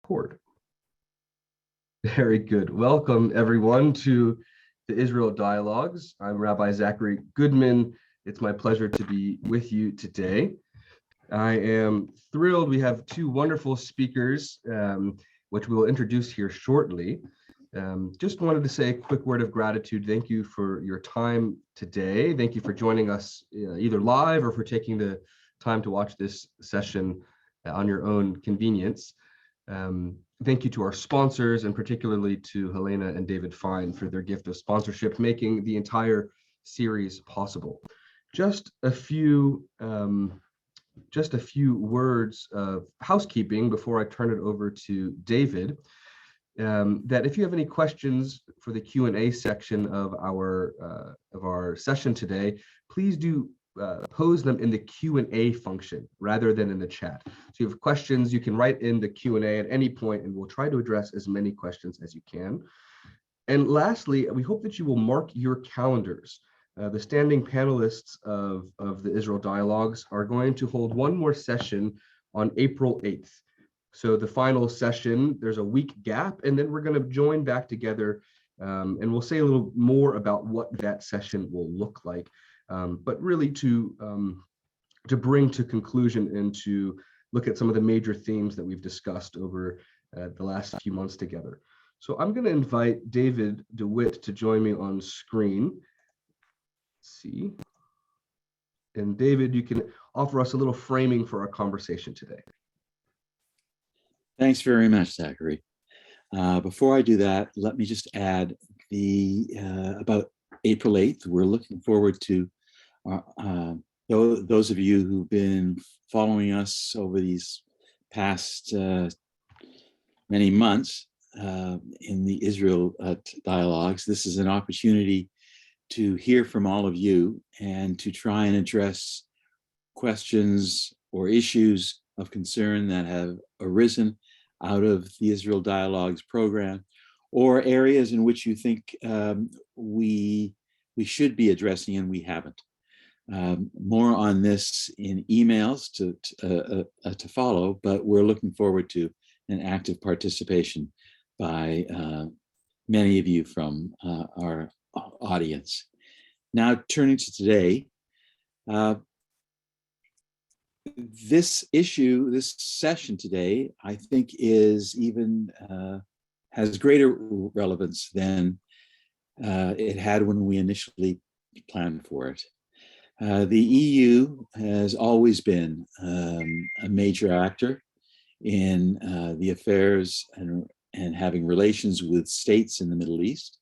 Record. Very good. Welcome, everyone, to the Israel Dialogues. I'm Rabbi Zachary Goodman. It's my pleasure to be with you today. I am thrilled. We have two wonderful speakers, which we will introduce here shortly. Just wanted to say a quick word of gratitude. Thank you for your time today. Thank you for joining us either live or for taking the time to watch this session on your own convenience. Thank you to our sponsors, and particularly to Helena and David Fine for their gift of sponsorship, making the entire series possible. Just a few words of housekeeping before I turn it over to David. That if you have any questions for the Q&A section of our session today, please do pose them in the Q&A function rather than in the chat. So you have questions, you can write in the Q&A at any point, and we'll try to address as many questions as you can. And lastly, we hope that you will mark your calendars. The standing panelists of the Israel Dialogues are going to hold one more session on April 8th. So the final session, there's a week gap, and then we're going to join back together, and we'll say a little more about what that session will look like. But really to bring to conclusion and to look at some of the major themes that we've discussed over the last few months together. So I'm going to invite David DeWitt to join me on screen. Let's see. And David, you can offer us a little framing for our conversation today. Thanks very much, Zachary. Before I do that, let me just add about April 8th. We're looking forward to those of you who've been following us over these past many months in the Israel Dialogues. This is an opportunity to hear from all of you and to try and address questions or issues of concern that have arisen out of the Israel Dialogues program, or areas in which you think we should be addressing and we haven't. More on this in emails to follow, but we're looking forward to an active participation by many of you from our audience. Now, turning to today, this session today, I think is even has greater relevance than it had when we initially planned for it. The EU has always been a major actor in the affairs and having relations with states in the Middle East.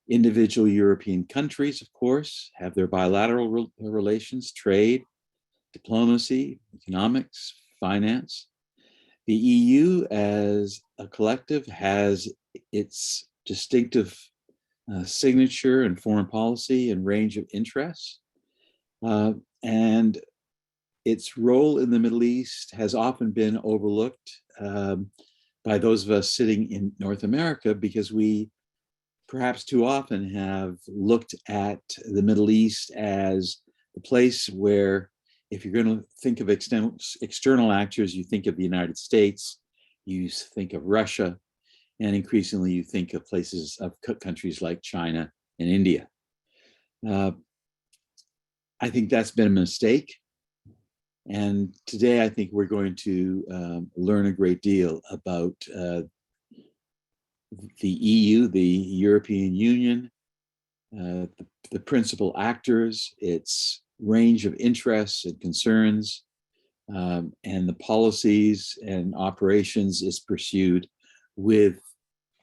Individual European countries, of course, have their bilateral relations, trade, diplomacy, economics, finance. The EU as a collective has its distinctive signature and foreign policy and range of interests. And its role in the Middle East has often been overlooked by those of us sitting in North America, because we perhaps too often have looked at the Middle East as the place where, if you're going to think of external actors, you think of the United States, you think of Russia, and increasingly you think of places of countries like China and India. I think that's been a mistake. And today I think we're going to learn a great deal about the EU, the European Union, the principal actors, its range of interests and concerns, and the policies and operations is pursued with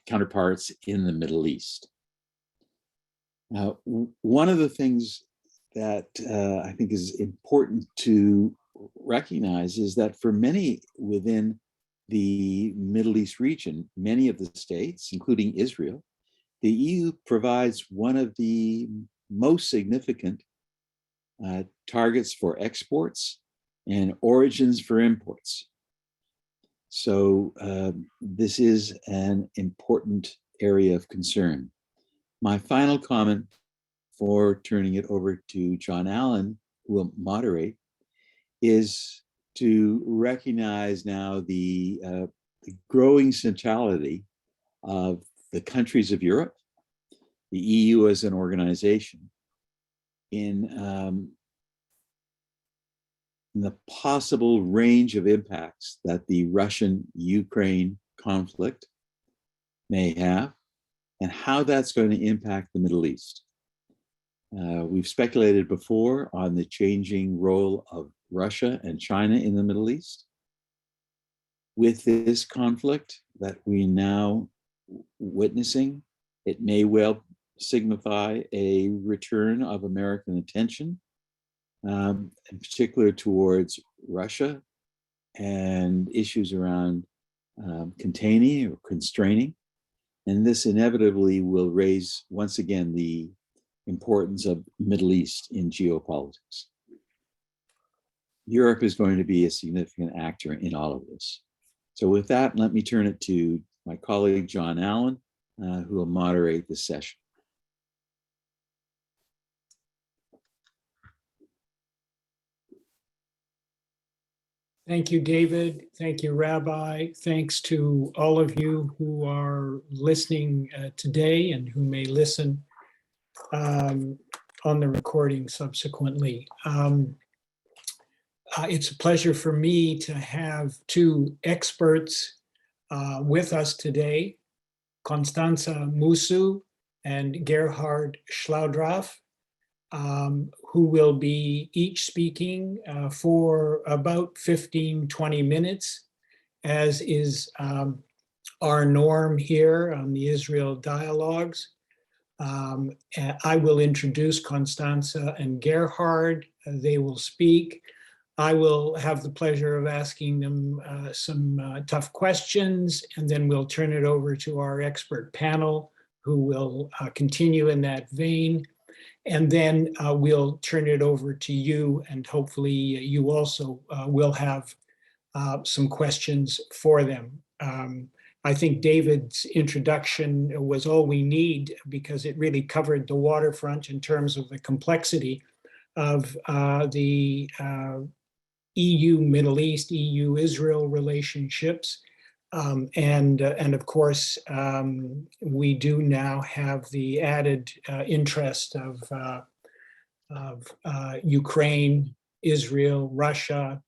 counterparts in the Middle East. One of the things that I think is important to recognize is that for many within the Middle East region, many of the states, including Israel, the EU provides one of the most significant targets for exports and origins for imports. So this is an important area of concern. My final comment before turning it over to John Allen, who will moderate, is to recognize now the growing centrality of the countries of Europe, the EU as an organization, in the possible range of impacts that the Russian-Ukraine conflict may have, and how that's going to impact the Middle East. We've speculated before on the changing role of Russia and China in the Middle East. With this conflict that we're now witnessing, it may well signify a return of American attention, in particular towards Russia and issues around containing or constraining. And this inevitably will raise, once again, the importance of Middle East in geopolitics. Europe is going to be a significant actor in all of this. So with that, let me turn it to my colleague, John Allen, who will moderate this session. Thank you, David. Thank you, Rabbi. Thanks to all of you who are listening today and who may listen on the recording subsequently. It's a pleasure for me to have two experts with us today, Constanza Musu and Gerhard Schlaudraff, who will be each speaking for about 15-20 minutes, as is our norm here on the Israel Dialogues. I will introduce Constanza and Gerhard. They will speak. I will have the pleasure of asking them some tough questions, and then we'll turn it over to our expert panel, who will continue in that vein. And then we'll turn it over to you, and hopefully you also will have some questions for them. I think David's introduction was all we need, because it really covered the waterfront in terms of the complexity of the EU-Middle East, EU-Israel relationships. And of course, we do now have the added interest of Ukraine, Israel, Russia,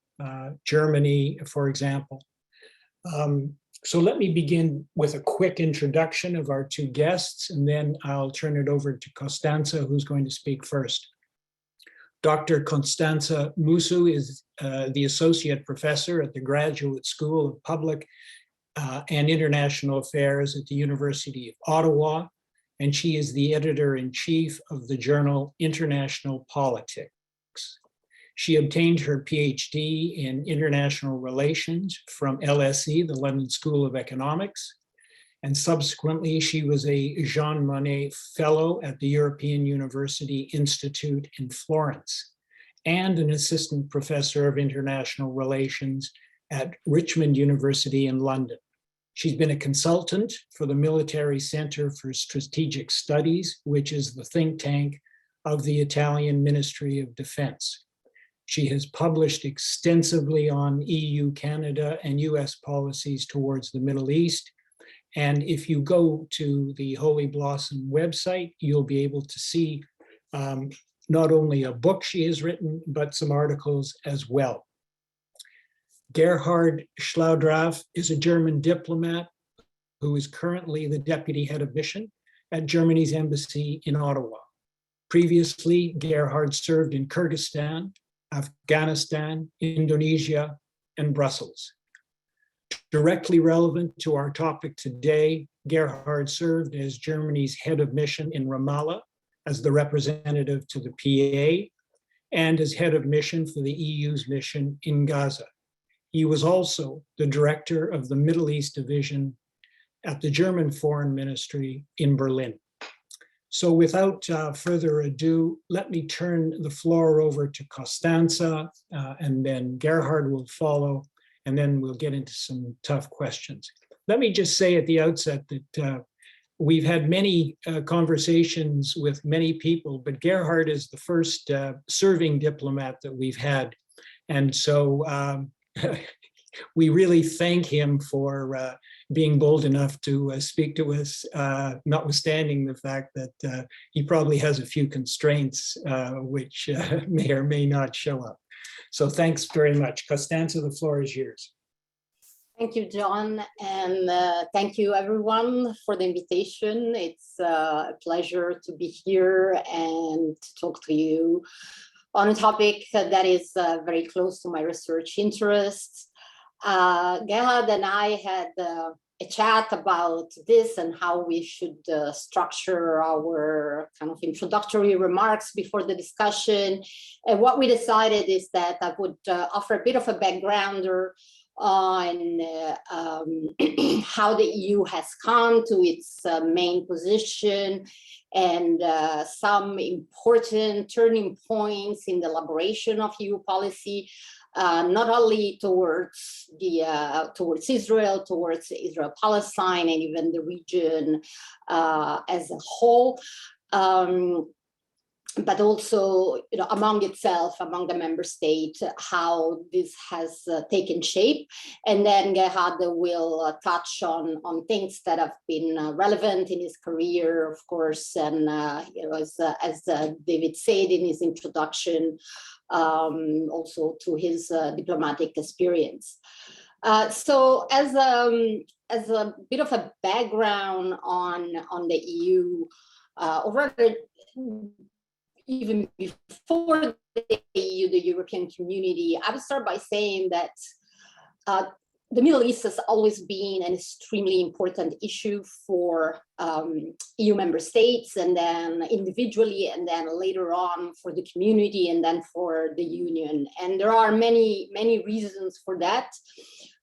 Germany, for example. So let me begin with a quick introduction of our two guests, and then I'll turn it over to Constanza, who's going to speak first. Dr. Constanza Musu is the Associate Professor at the Graduate School of Public and International Affairs at the University of Ottawa, and she is the editor-in-chief of the journal International Politics. She obtained her PhD in International Relations from LSE, the London School of Economics, and subsequently she was a Jean Monnet Fellow at the European University Institute in Florence, and an Assistant Professor of International Relations at Richmond University in London. She's been a consultant for the Military Center for Strategic Studies, which is the think tank of the Italian Ministry of Defense. She has published extensively on EU, Canada, and US policies towards the Middle East. And if you go to the Holy Blossom website, you'll be able to see not only a book she has written, but some articles as well. Gerhard Schlaudraff is a German diplomat who is currently the deputy head of mission at Germany's embassy in Ottawa. Previously, Gerhard served in Kyrgyzstan, Afghanistan, Indonesia, and Brussels. Directly relevant to our topic today, Gerhard served as Germany's head of mission in Ramallah as the representative to the PA, and as head of mission for the EU's mission in Gaza. He was also the director of the Middle East Division at the German Foreign Ministry in Berlin. So without further ado, let me turn the floor over to Constanza, and then Gerhard will follow, and then we'll get into some tough questions. Let me just say at the outset that we've had many conversations with many people, but Gerhard is the first serving diplomat that we've had. And so we really thank him for being bold enough to speak to us, notwithstanding the fact that he probably has a few constraints which may or may not show up. So thanks very much. Costanza, the floor is yours. Thank you, John, and thank you everyone for the invitation. It's a pleasure to be here and to talk to you on a topic that is very close to my research interests. Gerhard and I had a chat about this and how we should structure our kind of introductory remarks before the discussion. And what we decided is that I would offer a bit of a backgrounder on how the EU has come to its main position and some important turning points in the elaboration of EU policy, not only towards Israel-Palestine, and even the region as a whole. But also, among itself, among the member states, how this has taken shape. And then Gerhard will touch on things that have been relevant in his career, of course, and as David said in his introduction, also to his diplomatic experience. So as a bit of a background on the EU, over even before the EU, the European community, I would start by saying that the Middle East has always been an extremely important issue for EU member states, and then individually, and then later on for the community, and then for the Union. And there are many, many reasons for that.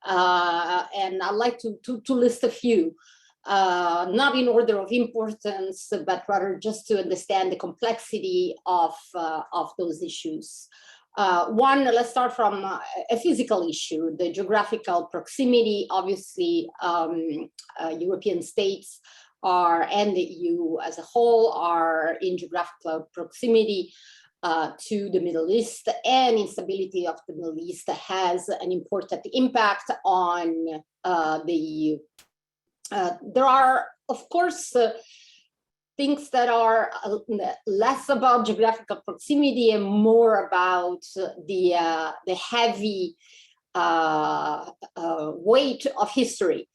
And I'd like to list a few. Not in order of importance, but rather just to understand the complexity of those issues. One, let's start from a physical issue, the geographical proximity. Obviously, European states and the EU as a whole are in geographical proximity to the Middle East, and instability of the Middle East has an important impact on the EU. There are, of course, things that are less about geographical proximity and more about the heavy weight of history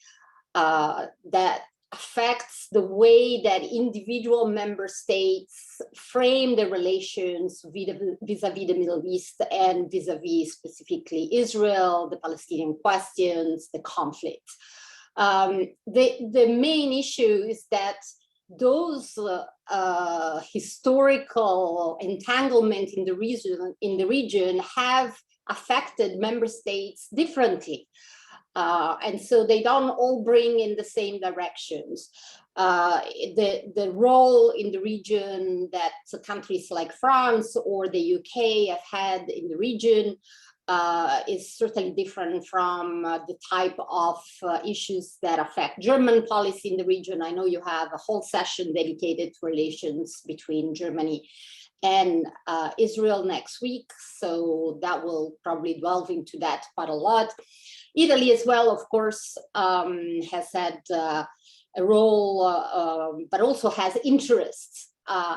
that affects the way that individual member states frame their relations vis-a-vis the Middle East and vis-a-vis specifically Israel, the Palestinian questions, the conflict. The main issue is that those historical entanglement in the region have affected member states differently. And so they don't all bring in the same directions. The role in the region that countries like France or the UK have had in the region is certainly different from the type of issues that affect German policy in the region. I know you have a whole session dedicated to relations between Germany and Israel next week, so that will probably delve into that quite a lot. Italy as well, of course, has had a role, but also has interests,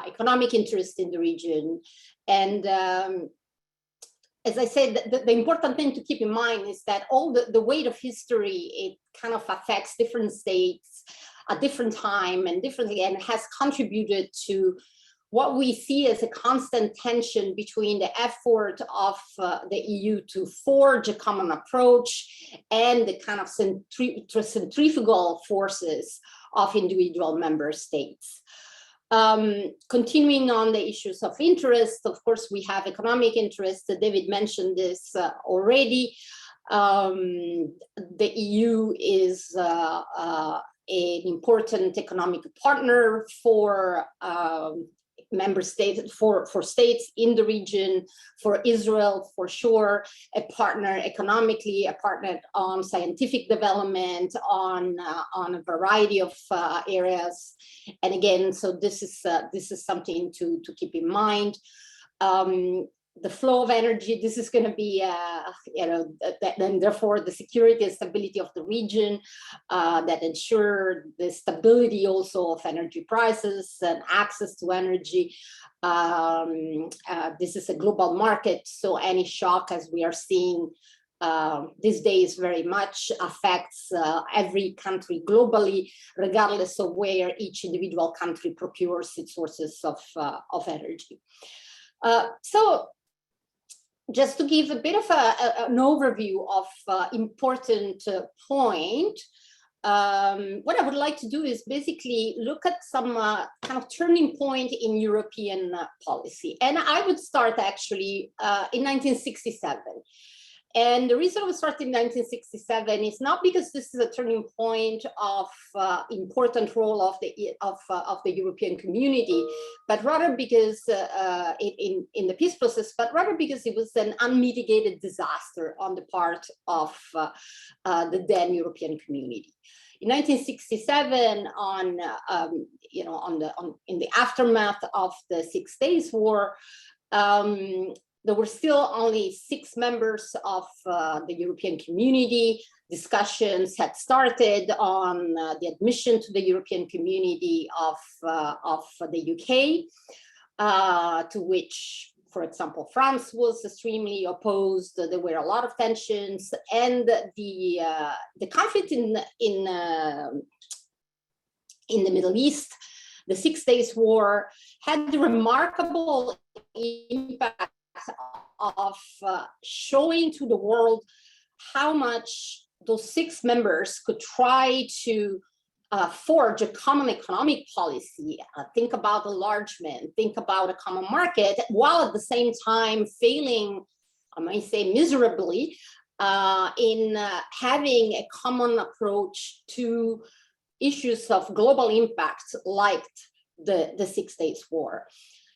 economic interests in the region. And as I said, the important thing to keep in mind is that all the weight of history, it kind of affects different states at different time and differently, and has contributed to what we see as a constant tension between the effort of the EU to forge a common approach and the kind of centrifugal forces of individual member states. Continuing on the issues of interest, of course, we have economic interests. David mentioned this already. The EU is an important economic partner for member states, for states in the region, for Israel, for sure, a partner economically, a partner on scientific development, on a variety of areas. And again, so this is something to keep in mind. the flow of energy. This is going to be, and therefore the security and stability of the region that ensure the stability also of energy prices and access to energy. This is a global market, so any shock, as we are seeing these days, very much affects every country globally, regardless of where each individual country procures its sources of energy. So just to give a bit of an overview of important point, what I would like to do is basically look at some kind of turning point in European policy. And I would start actually in 1967. And the reason we started in 1967 is not because this is a turning point of important role of the European community, but rather because in the peace process, but rather because it was an unmitigated disaster on the part of the then European community. In 1967, in the aftermath of the 6 Days War, there were still only 6 members of the European community. Discussions had started on the admission to the European community of the UK, to which, for example, France was extremely opposed. There were a lot of tensions, and the conflict in the Middle East, the 6 Days War, had the remarkable impact of showing to the world how much those 6 members could try to forge a common economic policy, think about enlargement, think about a common market, while at the same time failing, I might say miserably, in having a common approach to issues of global impact like the 6 Days War.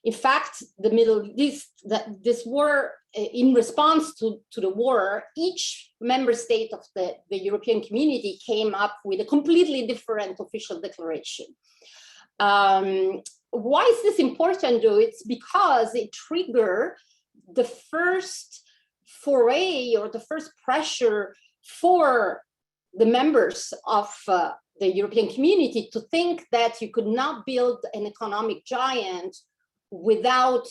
In fact, the Middle East, this war, in response to the war, each member state of the European community came up with a completely different official declaration. Why is this important, though? It's because it triggered the first foray or the first pressure for the members of the European community to think that you could not build an economic giant without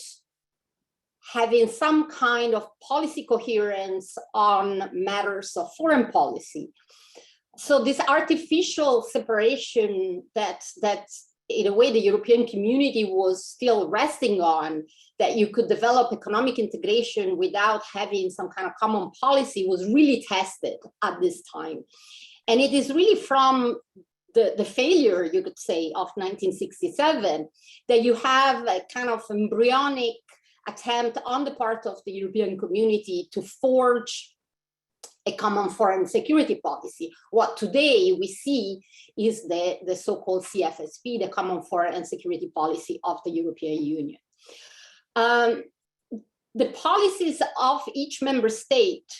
having some kind of policy coherence on matters of foreign policy. So this artificial separation that in a way the European community was still resting on, that you could develop economic integration without having some kind of common policy, was really tested at this time. And it is really from the failure, you could say, of 1967, that you have a kind of embryonic attempt on the part of the European community to forge a common foreign security policy. What today we see is the so-called CFSP, the Common Foreign and Security Policy of the European Union. The policies of each member state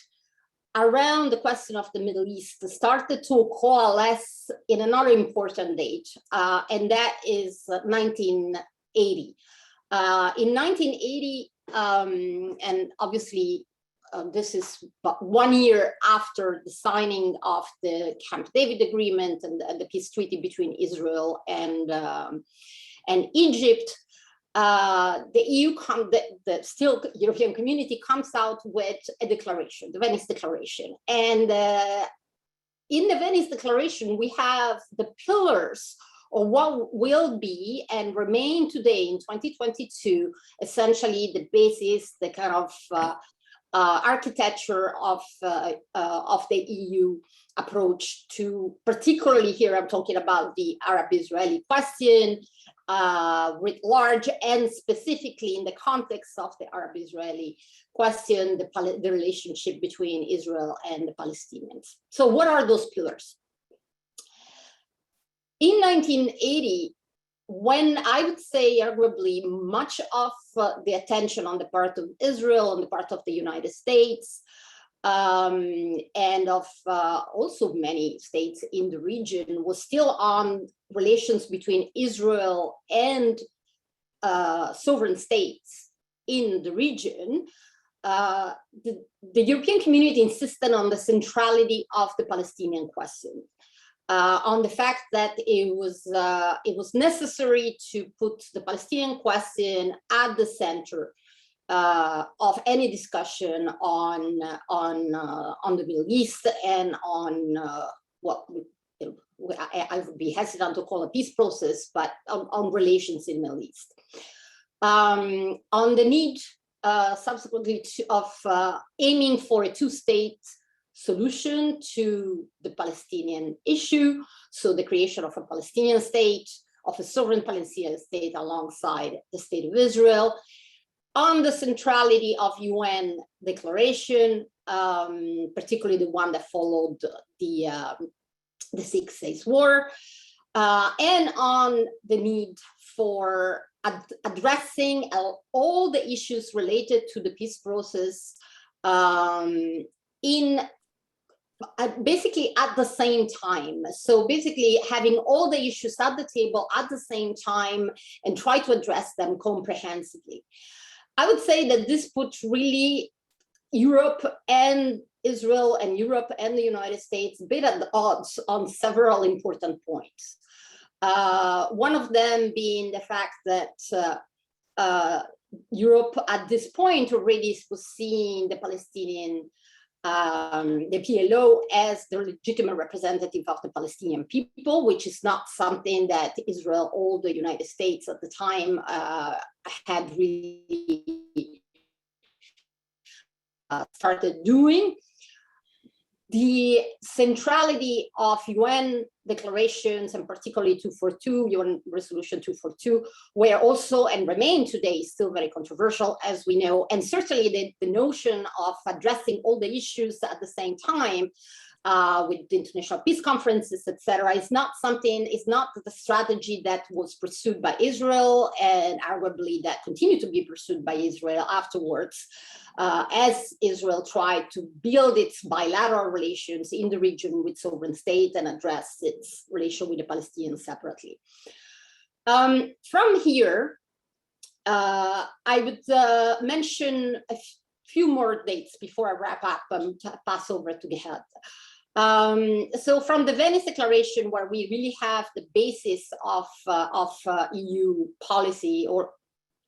around the question of the Middle East started to coalesce in another important date, and that is 1980. In 1980, and obviously this is about 1 year after the signing of the Camp David Agreement and the peace treaty between Israel and Egypt, the EU, the still European community comes out with a declaration, the Venice Declaration. And in the Venice Declaration, we have the pillars of what will be and remain today in 2022, essentially the basis, the kind of architecture of the EU approach to, particularly here I'm talking about the Arab-Israeli question, writ large, and specifically in the context of the Arab-Israeli question, the relationship between Israel and the Palestinians. So what are those pillars? In 1980, when I would say arguably much of the attention on the part of Israel, on the part of the United States, and of also many states in the region was still on relations between Israel and sovereign states in the region, the European community insisted on the centrality of the Palestinian question, on the fact that it was necessary to put the Palestinian question at the center of any discussion on the Middle East and on what I would be hesitant to call a peace process, but on relations in the Middle East. On the need subsequently of aiming for a two-state solution to the Palestinian issue, so the creation of a Palestinian state, of a sovereign Palestinian state alongside the State of Israel, on the centrality of UN declaration, particularly the one that followed the 6 Days War, and on the need for addressing all the issues related to the peace process basically at the same time. So basically having all the issues at the table at the same time and try to address them comprehensively. I would say that this puts really Europe and Israel and Europe and the United States a bit at the odds on several important points. One of them being the fact that Europe at this point already was seeing the Palestinian, the PLO as the legitimate representative of the Palestinian people, which is not something that Israel or the United States at the time had really started doing. The centrality of UN declarations, and particularly 242, UN Resolution 242, were also and remain today still very controversial, as we know. And certainly the notion of addressing all the issues at the same time with the international peace conferences, etc., is not something, is not the strategy that was pursued by Israel, and arguably that continued to be pursued by Israel afterwards, as Israel tried to build its bilateral relations in the region with sovereign state and address its relation with the Palestinians separately. From here, I would mention a few more dates before I wrap up and pass over to Gehad. So from the Venice Declaration, where we really have the basis of EU policy, or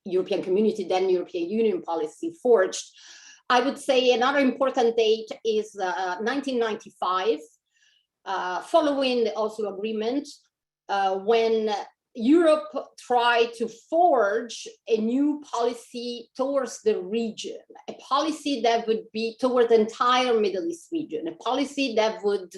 European Community, then European Union policy forged, I would say another important date is 1995, following the Oslo Agreement, when Europe tried to forge a new policy towards the region, a policy that would be toward the entire Middle East region, a policy that would,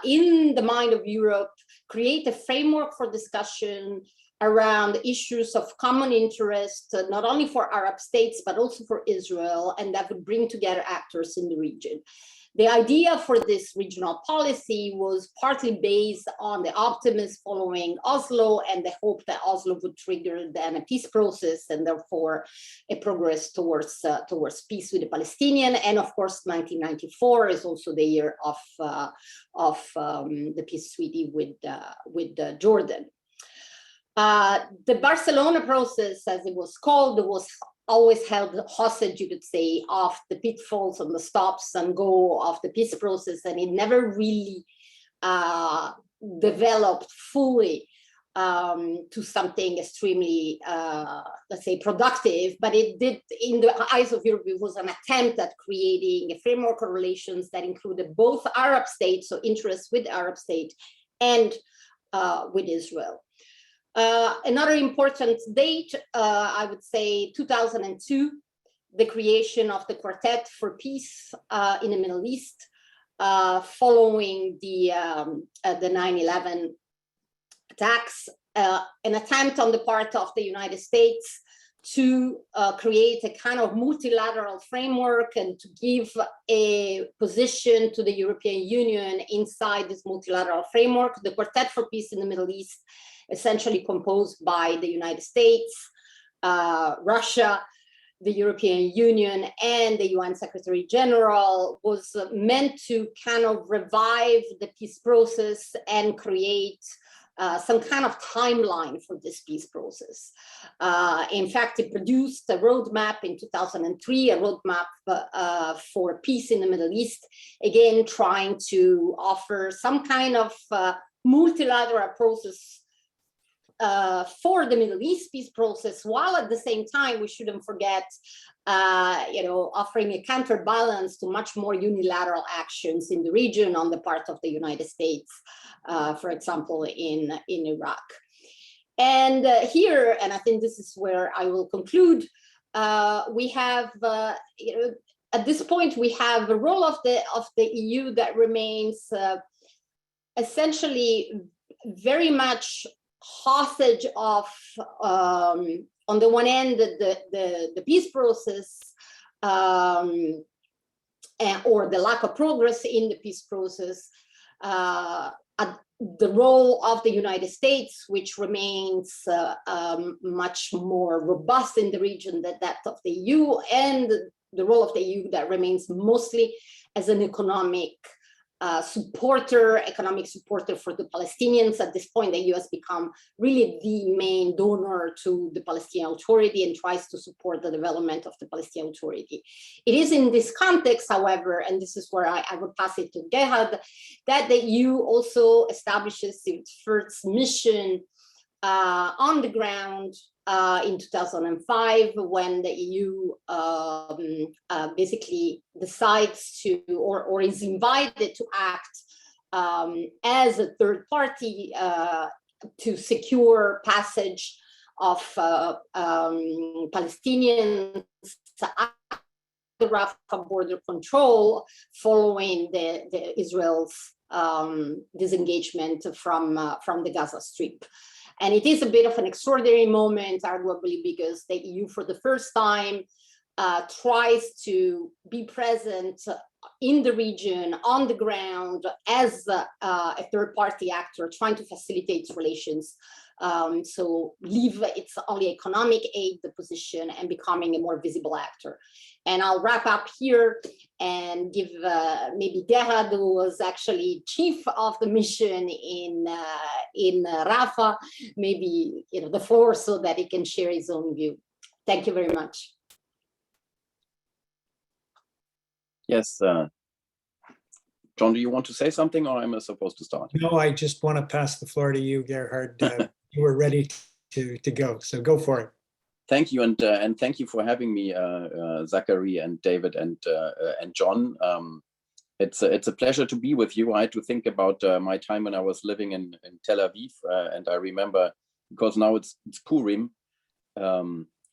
in the mind of Europe, create a framework for discussion around issues of common interest, not only for Arab states, but also for Israel, and that would bring together actors in the region. The idea for this regional policy was partly based on the optimism following Oslo and the hope that Oslo would trigger then a peace process and therefore a progress towards peace with the Palestinian. And of course, 1994 is also the year of the peace treaty with Jordan. The Barcelona process, as it was called, was always held hostage, you could say, of the pitfalls and the stops and go of the peace process, and it never really developed fully to something extremely, let's say, productive. But it did, in the eyes of Europe, it was an attempt at creating a framework of relations that included both Arab states, so interests with Arab state, and with Israel. Another important date, I would say 2002, the creation of the Quartet for Peace in the Middle East, following the 9/11 attacks, an attempt on the part of the United States to create a kind of multilateral framework and to give a position to the European Union inside this multilateral framework. The Quartet for Peace in the Middle East, essentially composed by the United States, Russia, the European Union, and the UN Secretary General, was meant to kind of revive the peace process and create some kind of timeline for this peace process. In fact, it produced a roadmap in 2003, a roadmap for peace in the Middle East, again, trying to offer some kind of multilateral process for the Middle East peace process, while at the same time, we shouldn't forget, offering a counterbalance to much more unilateral actions in the region on the part of the United States, for example, in Iraq. And here, and I think this is where I will conclude, we have, at this point, we have the role of the EU that remains essentially very much hostage of, on the one end, the peace process, or the lack of progress in the peace process, the role of the United States, which remains much more robust in the region than that of the EU, and the role of the EU that remains mostly as an economic economic supporter for the Palestinians. At this point, the EU has become really the main donor to the Palestinian Authority and tries to support the development of the Palestinian Authority. It is in this context, however, and this is where I would pass it to Gerhard, that the EU also establishes its first mission on the ground in 2005, when the EU basically decides to, or is invited to act as a third party to secure passage of Palestinians at the Rafah border control following the Israel's disengagement from the Gaza Strip. And it is a bit of an extraordinary moment, arguably, because the EU, for the first time, tries to be present in the region, on the ground, as a third-party actor, trying to facilitate relations. So leave its only economic aid the position and becoming a more visible actor. And I'll wrap up here and give maybe Gerhard, who was actually chief of the mission in Rafah, maybe the floor so that he can share his own view. Thank you very much. Yes, John, do you want to say something, or am I supposed to start? No, I just want to pass the floor to you, Gerhard. You were ready to go, so go for it. Thank you, and thank you for having me, Zachary and David and John. It's a pleasure to be with you. I had to think about my time when I was living in Tel Aviv, and I remember, because now it's Purim.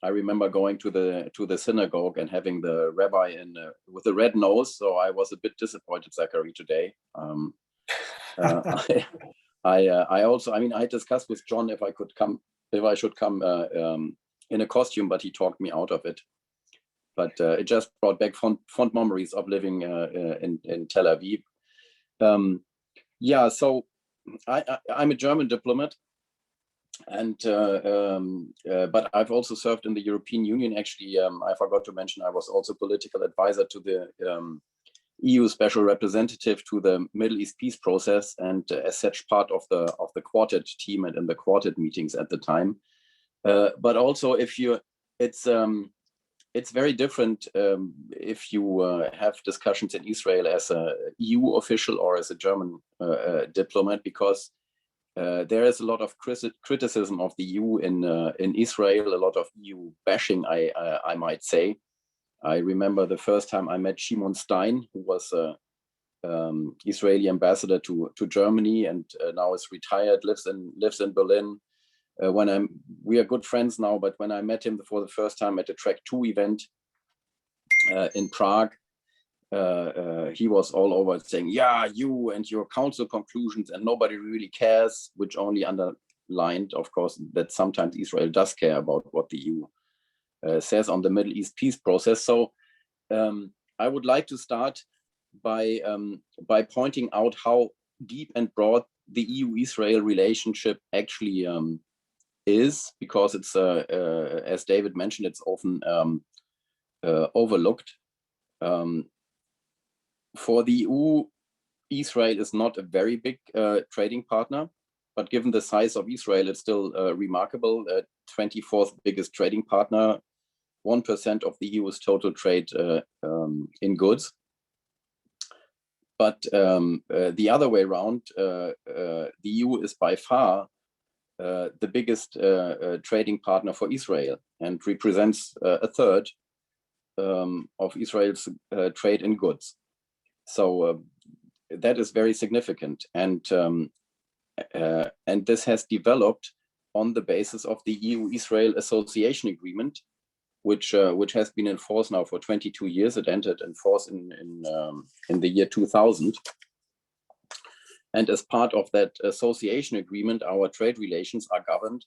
I remember going to the synagogue and having the rabbi with a red nose. So I was a bit disappointed, Zachary, today. I also, I discussed with John if I should come in a costume, but he talked me out of it. But it just brought back fond memories of living in Tel Aviv. So I'm a German diplomat, and but I've also served in the European Union. Actually, I forgot to mention I was also political advisor to the EU Special Representative to the Middle East peace process, and as such part of the Quartet team and in the Quartet meetings at the time. But also, it's very different if you have discussions in Israel as a EU official or as a German diplomat, because there is a lot of criticism of the EU in Israel, a lot of EU bashing, I might say. I remember the first time I met Shimon Stein, who was Israeli ambassador to Germany, and now is retired, lives in Berlin. We are good friends now, but when I met him for the first time at the Track 2 event in Prague, he was all over saying, yeah, you and your council conclusions, and nobody really cares, which only underlined, of course, that sometimes Israel does care about what the EU says on the Middle East peace process. So I would like to start by pointing out how deep and broad the EU-Israel relationship actually is, because it's, as David mentioned, it's often overlooked. For the EU, Israel is not a very big trading partner. but given the size of Israel, it's still remarkable. 24th biggest trading partner, 1% of the EU's total trade in goods. But the other way around, the EU is by far the biggest trading partner for Israel and represents a third of Israel's trade in goods. So that is very significant, and this has developed on the basis of the EU-Israel Association Agreement, which has been in force now for 22 years. It entered in force in the year 2000. And as part of that association agreement, our trade relations are governed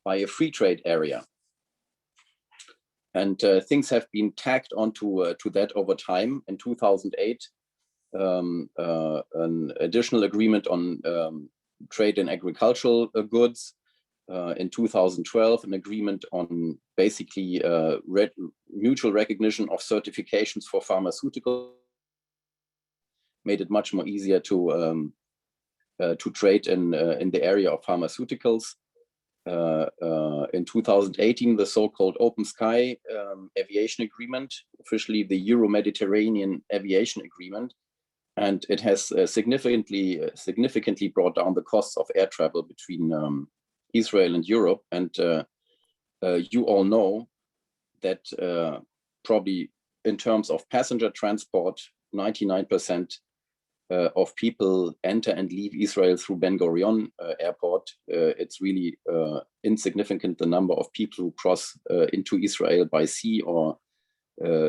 by a free trade area. And things have been tacked onto to that over time. In 2008, an additional agreement on trade in agricultural goods. In 2012, an agreement on basically mutual recognition of certifications for pharmaceuticals, made it much more easier to trade in the area of pharmaceuticals. In 2018, the so-called Open Sky Aviation Agreement, officially the Euro-Mediterranean Aviation Agreement, and it has significantly brought down the costs of air travel between Israel and Europe. And you all know that probably in terms of passenger transport, 99% of people enter and leave Israel through Ben Gurion airport. It's really insignificant, the number of people who cross into Israel by sea or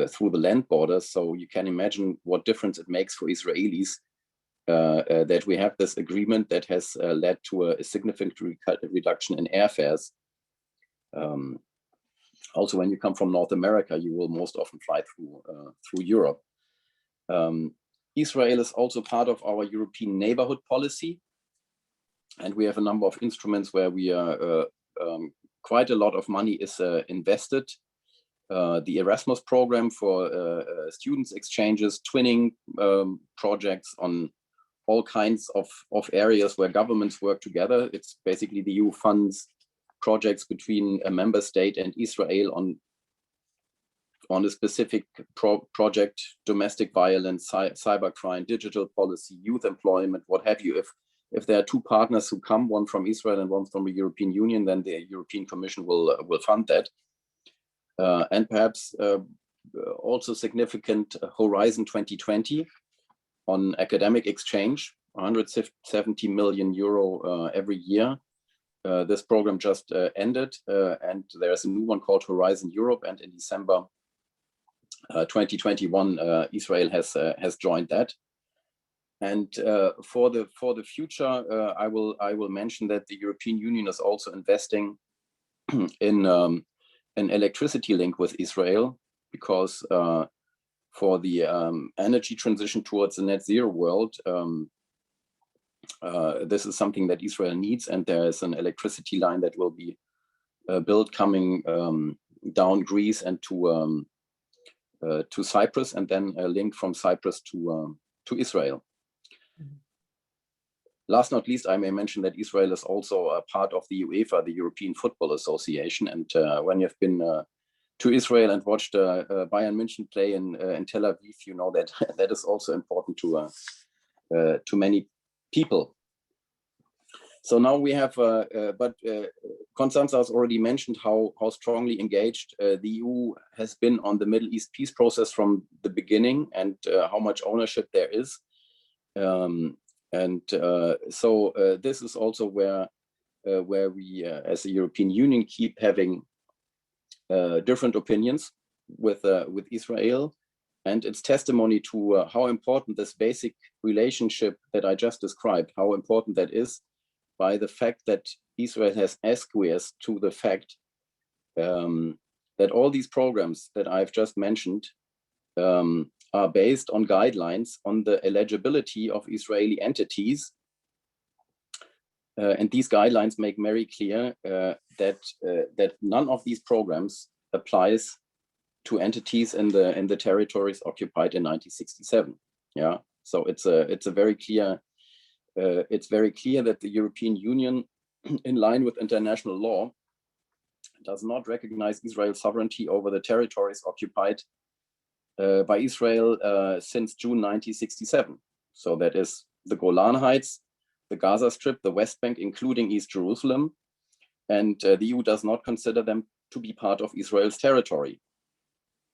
through the land borders. So you can imagine what difference it makes for Israelis that we have this agreement that has led to a significant reduction in airfares. Also, when you come from North America, you will most often fly through Europe. Israel is also part of our European neighborhood policy, and we have a number of instruments where we are quite a lot of money is invested. The Erasmus program for students exchanges, twinning projects on all kinds of areas where governments work together. It's basically the EU funds projects between a member state and Israel on a specific project, domestic violence, cybercrime, digital policy, youth employment, what have you. If there are two partners who come, one from Israel and one from the European Union, then the European Commission will fund that. And perhaps also significant Horizon 2020 on academic exchange, 170 million euro every year. This program just ended, and there's a new one called Horizon Europe, and in December 2021, Israel has joined that. And for the future, I will mention that the European Union is also investing in an electricity link with Israel, because for the energy transition towards a net zero world, this is something that Israel needs, and there is an electricity line that will be built coming down Greece and to Cyprus, and then a link from Cyprus to Israel. Last not least, I may mention that Israel is also a part of the UEFA, the European Football Association, and when you've been to Israel and watched Bayern München play in Tel Aviv, you know that that is also important to many people. So now we have, but Constanza has already mentioned how strongly engaged the EU has been on the Middle East peace process from the beginning, and how much ownership there is. So this is also where we, as the European Union, keep having different opinions with Israel, and it's testimony to how important this basic relationship that I just described, how important that is, by the fact that Israel has acquiesced to the fact that all these programs that I've just mentioned are based on guidelines on the eligibility of Israeli entities. And these guidelines make very clear that none of these programs applies to entities in the territories occupied in 1967. Yeah, so it's a very clear it's very clear that the European Union, in line with international law, does not recognize Israel's sovereignty over the territories occupied by Israel since June 1967. So that is the Golan Heights, the Gaza Strip, the West Bank, including East Jerusalem. And the EU does not consider them to be part of Israel's territory,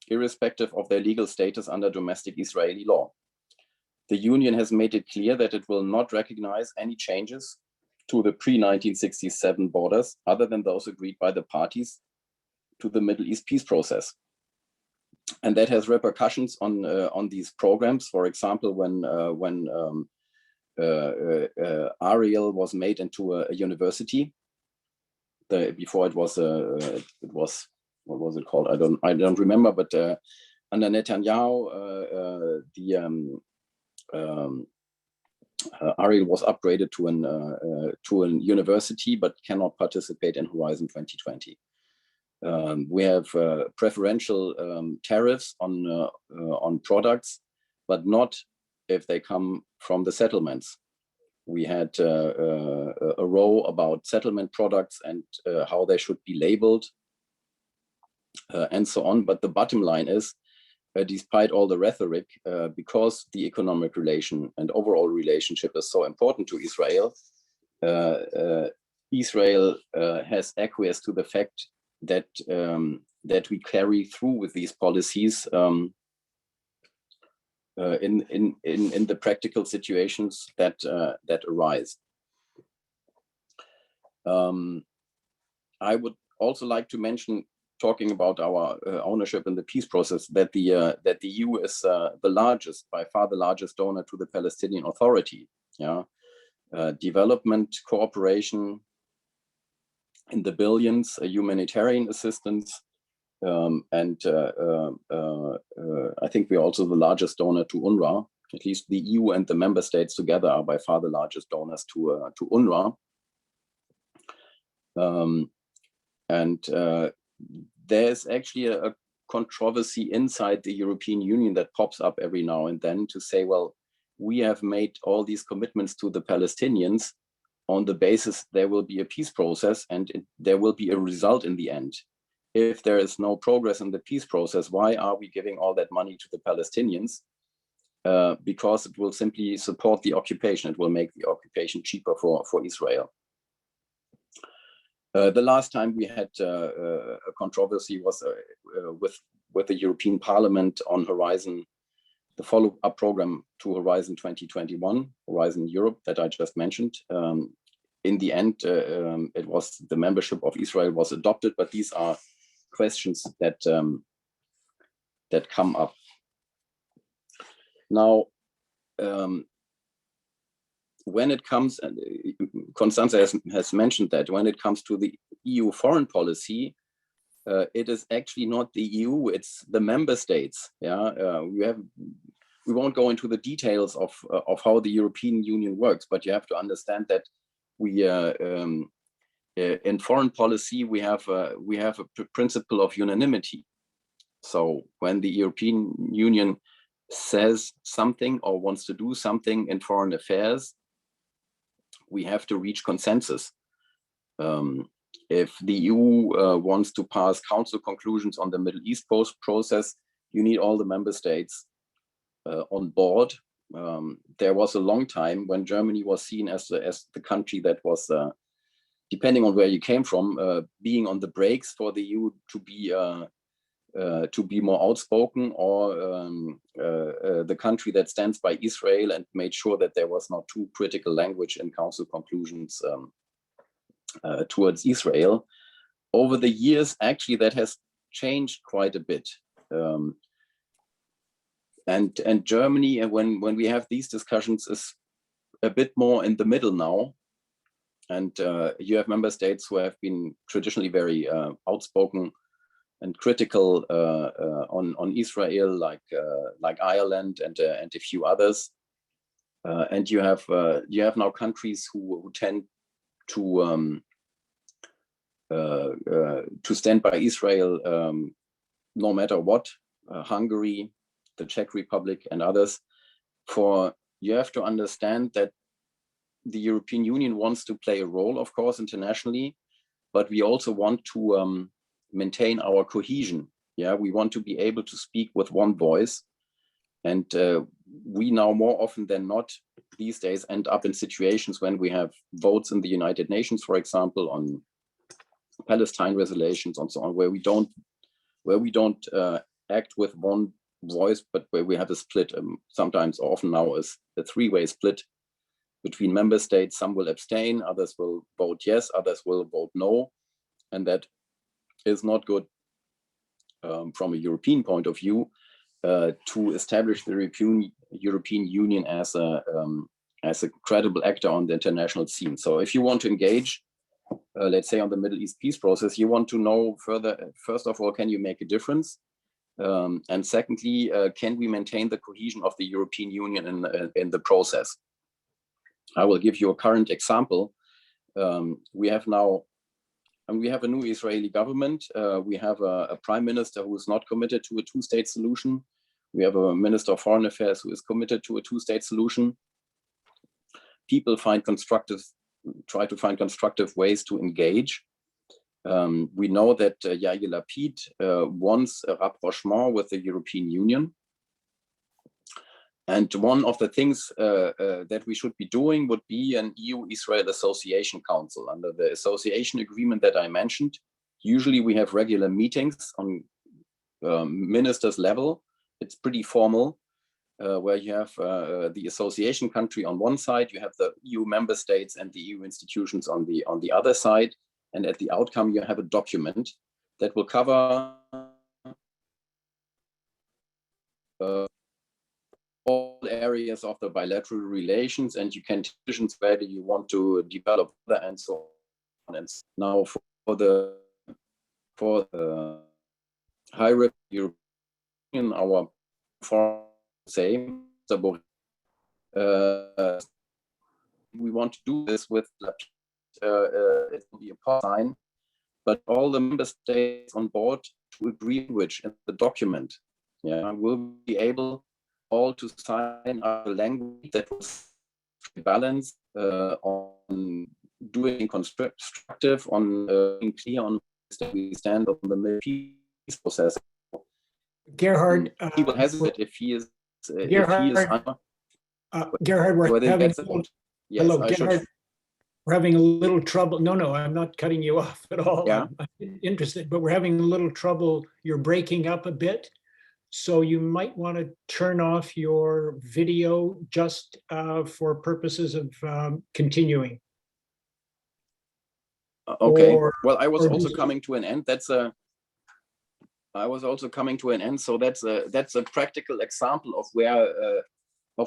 irrespective of their legal status under domestic Israeli law. The Union has made it clear that it will not recognize any changes to the pre-1967 borders other than those agreed by the parties to the Middle East peace process. And that has repercussions on these programs. For example, when Ariel was made into a university, before it was what was it called? I don't remember. But under Netanyahu, Ariel was upgraded to a university, but cannot participate in Horizon 2020. We have preferential tariffs on products, but not if they come from the settlements. We had a row about settlement products and how they should be labeled and so on. But the bottom line is, despite all the rhetoric, because the economic relation and overall relationship is so important to Israel, Israel has acquiesced to the fact that that we carry through with these policies in the practical situations that that arise. I would also like to mention, talking about our ownership in the peace process, that the EU is the largest, by far the largest donor to the Palestinian Authority. Yeah, development cooperation in the billions, humanitarian assistance, and I think we're also the largest donor to UNRWA. At least the EU and the member states together are by far the largest donors to UNRWA. There's actually a controversy inside the European Union that pops up every now and then to say, well, we have made all these commitments to the Palestinians on the basis there will be a peace process and there will be a result in the end. If there is no progress in the peace process, why are we giving all that money to the Palestinians? Because it will simply support the occupation. It will make the occupation cheaper for Israel. The last time we had a controversy was with the European Parliament on Horizon, the follow-up program to Horizon 2021, Horizon Europe that I just mentioned. In the end, it was the membership of Israel was adopted, but these are questions that that come up. Now, when it comes, and Constanze has mentioned that when it comes to the EU foreign policy, it is actually not the EU; it's the member states. Yeah, we won't go into the details of how the European Union works, but you have to understand that we in foreign policy we have a principle of unanimity. So when the European Union says something or wants to do something in foreign affairs, we have to reach consensus. If the EU wants to pass council conclusions on the Middle East process, you need all the member states on board. There was a long time when Germany was seen as the country that was, depending on where you came from, being on the brakes for the EU to be more outspoken, or the country that stands by Israel and made sure that there was not too critical language in council conclusions towards Israel. Over the years, actually, that has changed quite a bit. And Germany, when we have these discussions, is a bit more in the middle now. And you have member states who have been traditionally very outspoken and critical on Israel, like Ireland and a few others. And you have now countries who tend to stand by Israel no matter what. Hungary, the Czech Republic, and others. You have to understand that the European Union wants to play a role, of course, internationally, but we also want to maintain our cohesion. Yeah, we want to be able to speak with one voice. And we now more often than not these days end up in situations when we have votes in the United Nations, for example, on Palestine resolutions and so on, where we don't act with one voice, but where we have a split, sometimes or often now is a three-way split between member states. Some will abstain, others will vote yes, others will vote no. And that is not good from a European point of view, to establish the European Union as a credible actor on the international scene. So if you want to engage, let's say on the Middle East peace process, you want to know further, first of all, can you make a difference? And secondly, can we maintain the cohesion of the European Union in the process? I will give you a current example. We have a new Israeli government. We have a prime minister who is not committed to a two-state solution. We have a minister of foreign affairs who is committed to a two-state solution. People try to find constructive ways to engage. We know that Yair Lapid wants a rapprochement with the European Union. And one of the things that we should be doing would be an EU-Israel Association Council. Under the association agreement that I mentioned, usually we have regular meetings on ministers' level. It's pretty formal, where you have the association country on one side, you have the EU member states and the EU institutions on the other side. And at the outcome, you have a document that will cover all areas of the bilateral relations, and you can decision whether you want to develop that and so on. And now for the high European, our foreign same, we want to do this with it will be a sign, but all the member states on board to agree which in the document, yeah, will be able all to sign a language that will balance on doing constructive, on being clear on where we stand on the peace process. Gerhard, he will hesitate if he is. Gerhard, Gerhard, we're having a little, yes, hello, Gerhard. We're having a little trouble. No, I'm not cutting you off at all. Yeah. I'm interested, but we're having a little trouble. You're breaking up a bit. So you might want to turn off your video just for purposes of continuing. Okay. Well, I was also coming to an end. I was also coming to an end. So that's a practical example of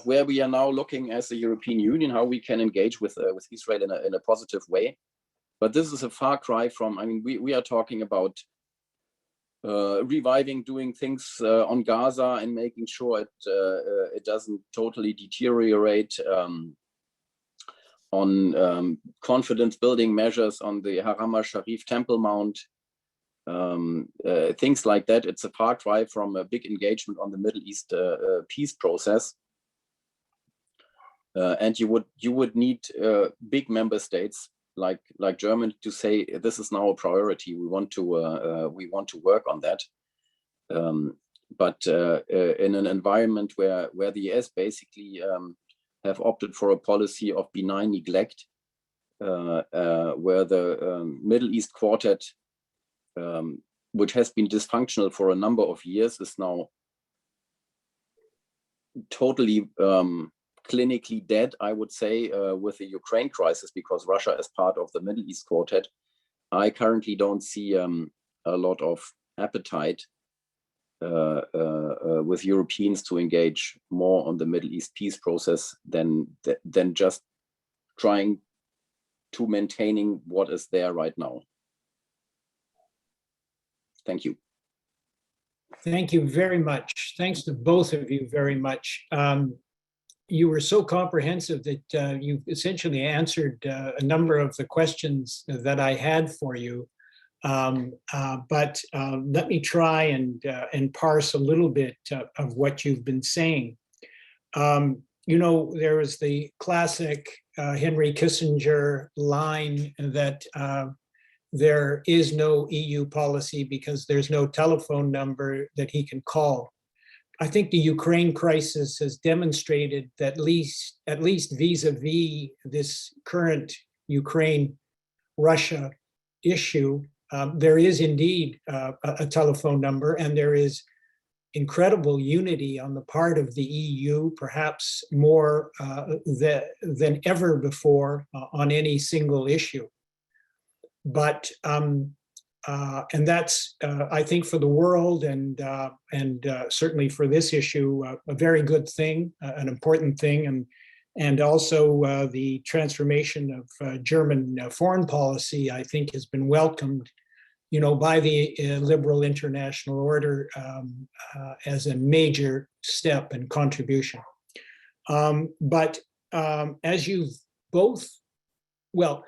where we are now looking as the European Union, how we can engage with Israel in a positive way. But this is a far cry from. I mean, we are talking about reviving, doing things on Gaza and making sure it doesn't totally deteriorate, on confidence building measures on the Haram al-Sharif Temple Mount, things like that. It's a far cry from a big engagement on the Middle East peace process. And you would need big member states like Germany to say this is now a priority. We want to work on that. But in an environment where the US basically have opted for a policy of benign neglect, where the Middle East Quartet, which has been dysfunctional for a number of years, is now totally clinically dead, I would say, with the Ukraine crisis, because Russia is part of the Middle East Quartet. I currently don't see a lot of appetite with Europeans to engage more on the Middle East peace process than just trying to maintaining what is there right now. Thank you. Thank you very much. Thanks to both of you very much. You were so comprehensive that you essentially answered a number of the questions that I had for you. But let me try and parse a little bit of what you've been saying. there is the classic Henry Kissinger line that there is no EU policy because there's no telephone number that he can call. I think the Ukraine crisis has demonstrated that at least vis-a-vis this current Ukraine-Russia issue, there is indeed a telephone number, and there is incredible unity on the part of the EU, perhaps more than ever before on any single issue. But and that's, I think, for the world and certainly for this issue, a very good thing, an important thing, and also the transformation of German foreign policy, I think, has been welcomed, by the liberal international order as a major step and contribution. But as you've both, well,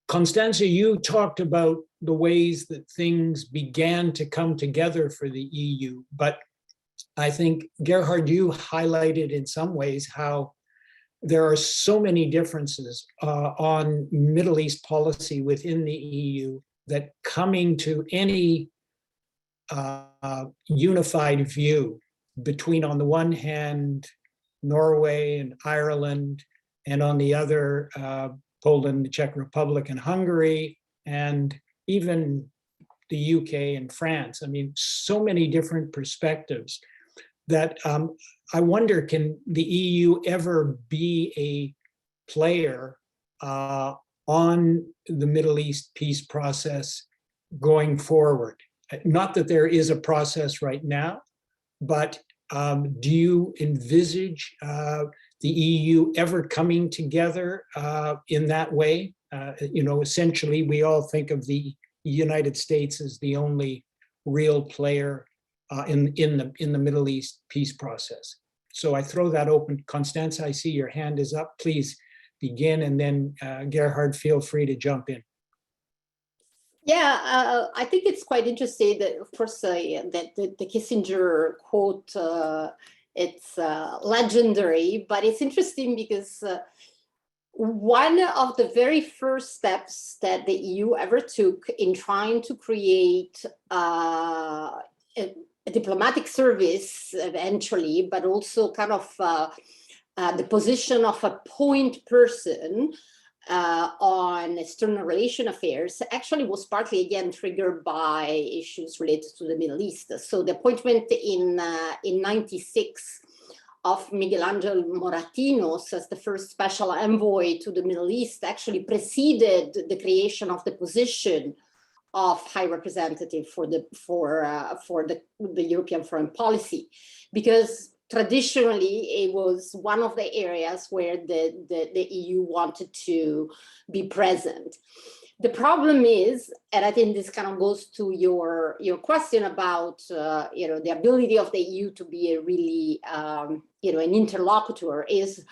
Constanza, you talked about the ways that things began to come together for the EU, but I think, Gerhard, you highlighted in some ways how there are so many differences on Middle East policy within the EU that coming to any unified view between, on the one hand, Norway and Ireland, and on the other, Poland, the Czech Republic, and Hungary, and even the UK and France. I mean, so many different perspectives that I wonder, can the EU ever be a player on the Middle East peace process going forward? Not that there is a process right now, but do you envisage the EU ever coming together in that way? Essentially, we all think of the United States as the only real player in the Middle East peace process. So I throw that open. Constanza, I see your hand is up. Please begin, and then Gerhard, feel free to jump in. Yeah, I think it's quite interesting that, of course, that the Kissinger quote, it's legendary, but it's interesting because one of the very first steps that the EU ever took in trying to create a diplomatic service eventually, but also kind of the position of a point person on external relation affairs, actually was partly, again, triggered by issues related to the Middle East. So the appointment in 96 of Miguel Angel Moratinos as the first special envoy to the Middle East actually preceded the creation of the position of High Representative for the European foreign policy, because traditionally it was one of the areas where the EU wanted to be present. The problem is, and I think this kind of goes to your question about the ability of the EU to be a really an interlocutor, is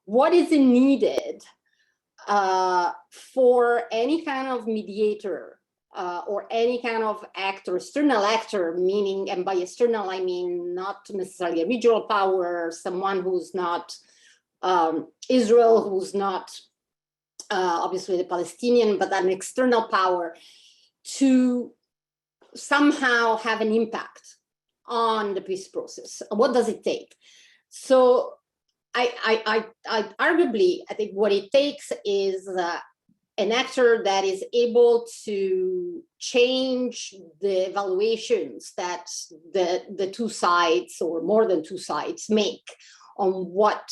what is needed for any kind of mediator or any kind of actor, external actor, meaning, and by external I mean not necessarily a regional power, someone who's not Israel, who's not obviously the Palestinian, but an external power, to somehow have an impact on the peace process. What does it take? So I arguably, I think what it takes is an actor that is able to change the evaluations that the two sides, or more than two sides, make on what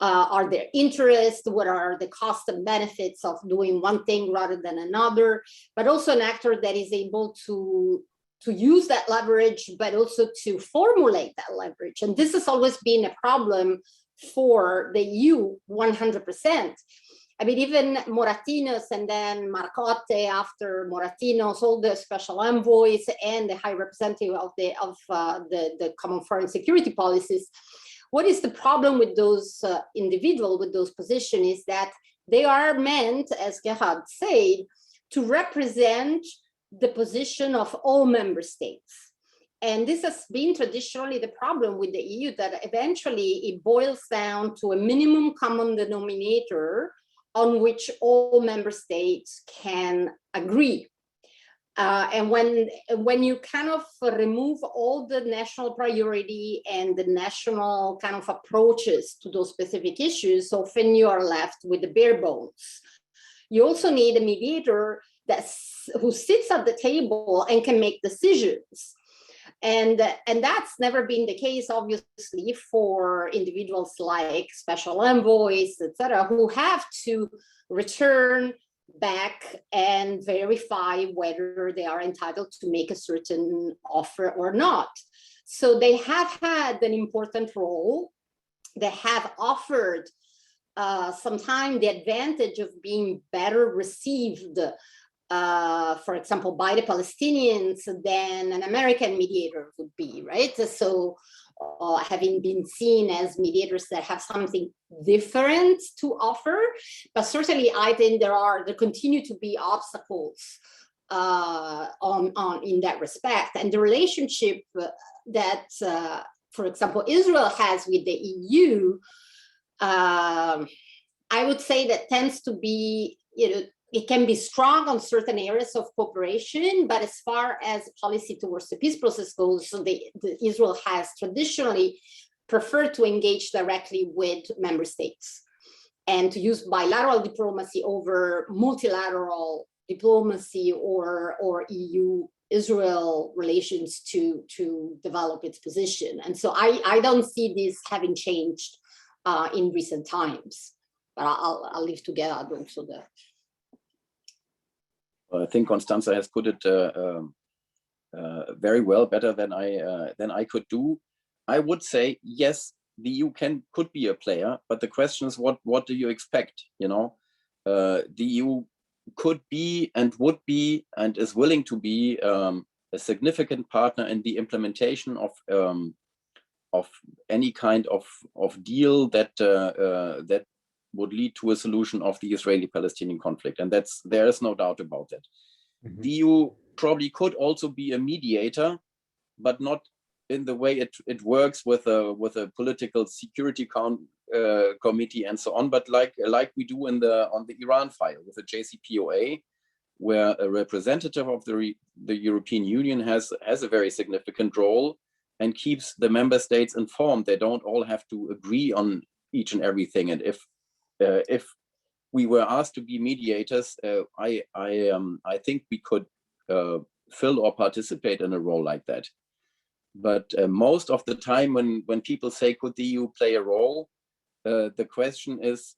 are their interests, what are the costs and benefits of doing one thing rather than another, but also an actor that is able to use that leverage, but also to formulate that leverage. And this has always been a problem for the EU, 100%. I mean, even Moratinos and then Marcotte after Moratinos, all the special envoys and the high representative of the common foreign security policies. What is the problem with those individuals, with those positions, is that they are meant, as Gerhard said, to represent the position of all member states. And this has been traditionally the problem with the EU, that eventually it boils down to a minimum common denominator on which all member states can agree. And when you kind of remove all the national priority and the national kind of approaches to those specific issues, often you are left with the bare bones. You also need a mediator who sits at the table and can make decisions. And that's never been the case, obviously, for individuals like special envoys, etc., who have to return back and verify whether they are entitled to make a certain offer or not. So they have had an important role. They have offered sometimes the advantage of being better received, for example, by the Palestinians than an American mediator would be, right? So having been seen as mediators that have something different to offer, but certainly I think there continue to be obstacles in that respect. And the relationship that, for example, Israel has with the EU, I would say that tends to be, it can be strong on certain areas of cooperation, but as far as policy towards the peace process goes, Israel has traditionally preferred to engage directly with member states and to use bilateral diplomacy over multilateral diplomacy or EU-Israel relations to develop its position. And so I don't see this having changed in recent times, but I'll leave to Gerhard also the. I think Constanza has put it very well, better than I could do. I would say yes, the EU could be a player, but the question is, what do you expect? The EU could be and would be and is willing to be a significant partner in the implementation of any kind of deal that would lead to a solution of the Israeli-Palestinian conflict, and there is no doubt about that. Mm-hmm. The EU probably could also be a mediator, but not in the way it works with a political security committee and so on, but like we do on the Iran file with the JCPOA, where a representative of the European Union has a very significant role and keeps the member states informed. They don't all have to agree on each and everything, and if we were asked to be mediators, I think we could fill or participate in a role like that. But most of the time, when people say, could the EU play a role, the question is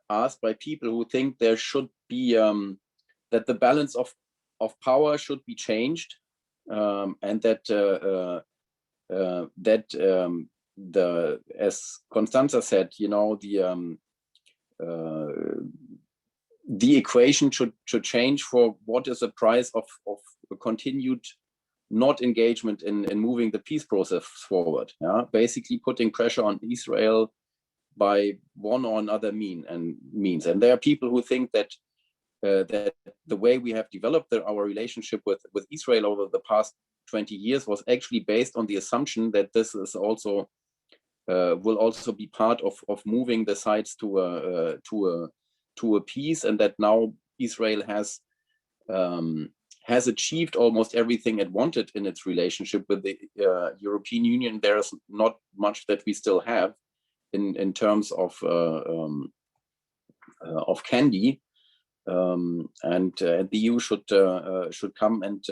asked by people who think there should be that the balance of power should be changed, and that as Constanza said, the equation should change for what is the price of a continued not engagement in moving the peace process forward. Yeah? Basically putting pressure on Israel by one or another means. And there are people who think that that the way we have developed our relationship with Israel over the past 20 years was actually based on the assumption that this is also will also be part of moving the sides to a peace, and that now Israel has achieved almost everything it wanted in its relationship with the European Union. There is not much that we still have in terms of candy, and the EU should come and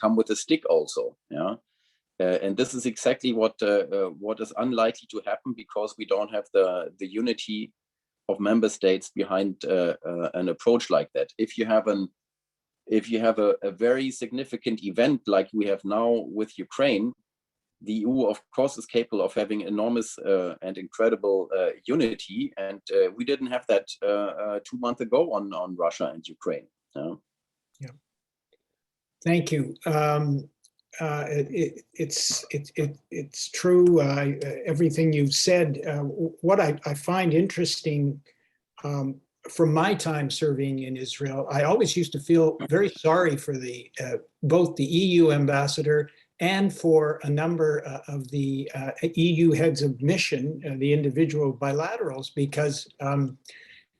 come with a stick also. Yeah. And this is exactly what is unlikely to happen, because we don't have the unity of member states behind an approach like that. If you have a very significant event like we have now with Ukraine, the EU, of course, is capable of having enormous and incredible unity, and we didn't have that 2 months ago on Russia and Ukraine. Yeah. Thank you. It's true, everything you've said. What I find interesting from my time serving in Israel, I always used to feel very sorry for both the EU ambassador and for a number of the EU heads of mission, the individual bilaterals, because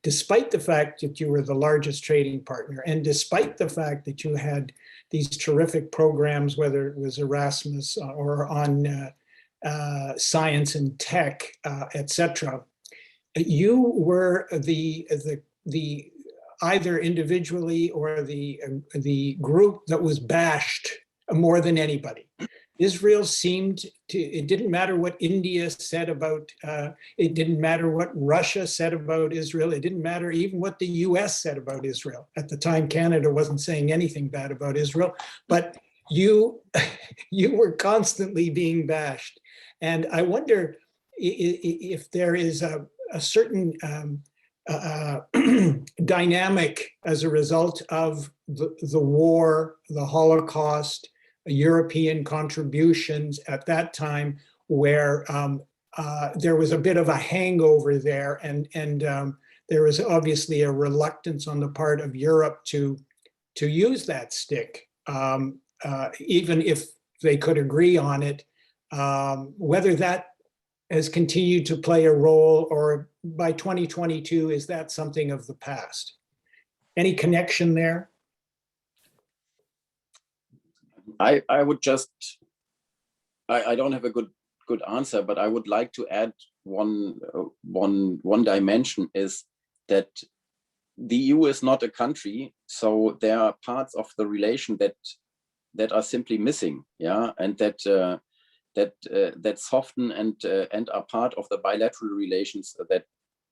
despite the fact that you were the largest trading partner, and despite the fact that you had these terrific programs, whether it was Erasmus or on science and tech, etc., you were the either individually or the group that was bashed more than anybody. Israel seemed to, it didn't matter what India said about, it didn't matter what Russia said about Israel. It didn't matter even what the US said about Israel. At the time, Canada wasn't saying anything bad about Israel, but you were constantly being bashed. And I wonder if there is a certain dynamic as a result of the war, the Holocaust, European contributions at that time, where there was a bit of a hangover there, and there was obviously a reluctance on the part of Europe to use that stick, even if they could agree on it. Whether that has continued to play a role, or by 2022, is that something of the past? Any connection there? I would just, I don't have a good answer, but I would like to add one dimension, is that the EU is not a country, so there are parts of the relation that are simply missing, yeah, and that soften and are part of the bilateral relations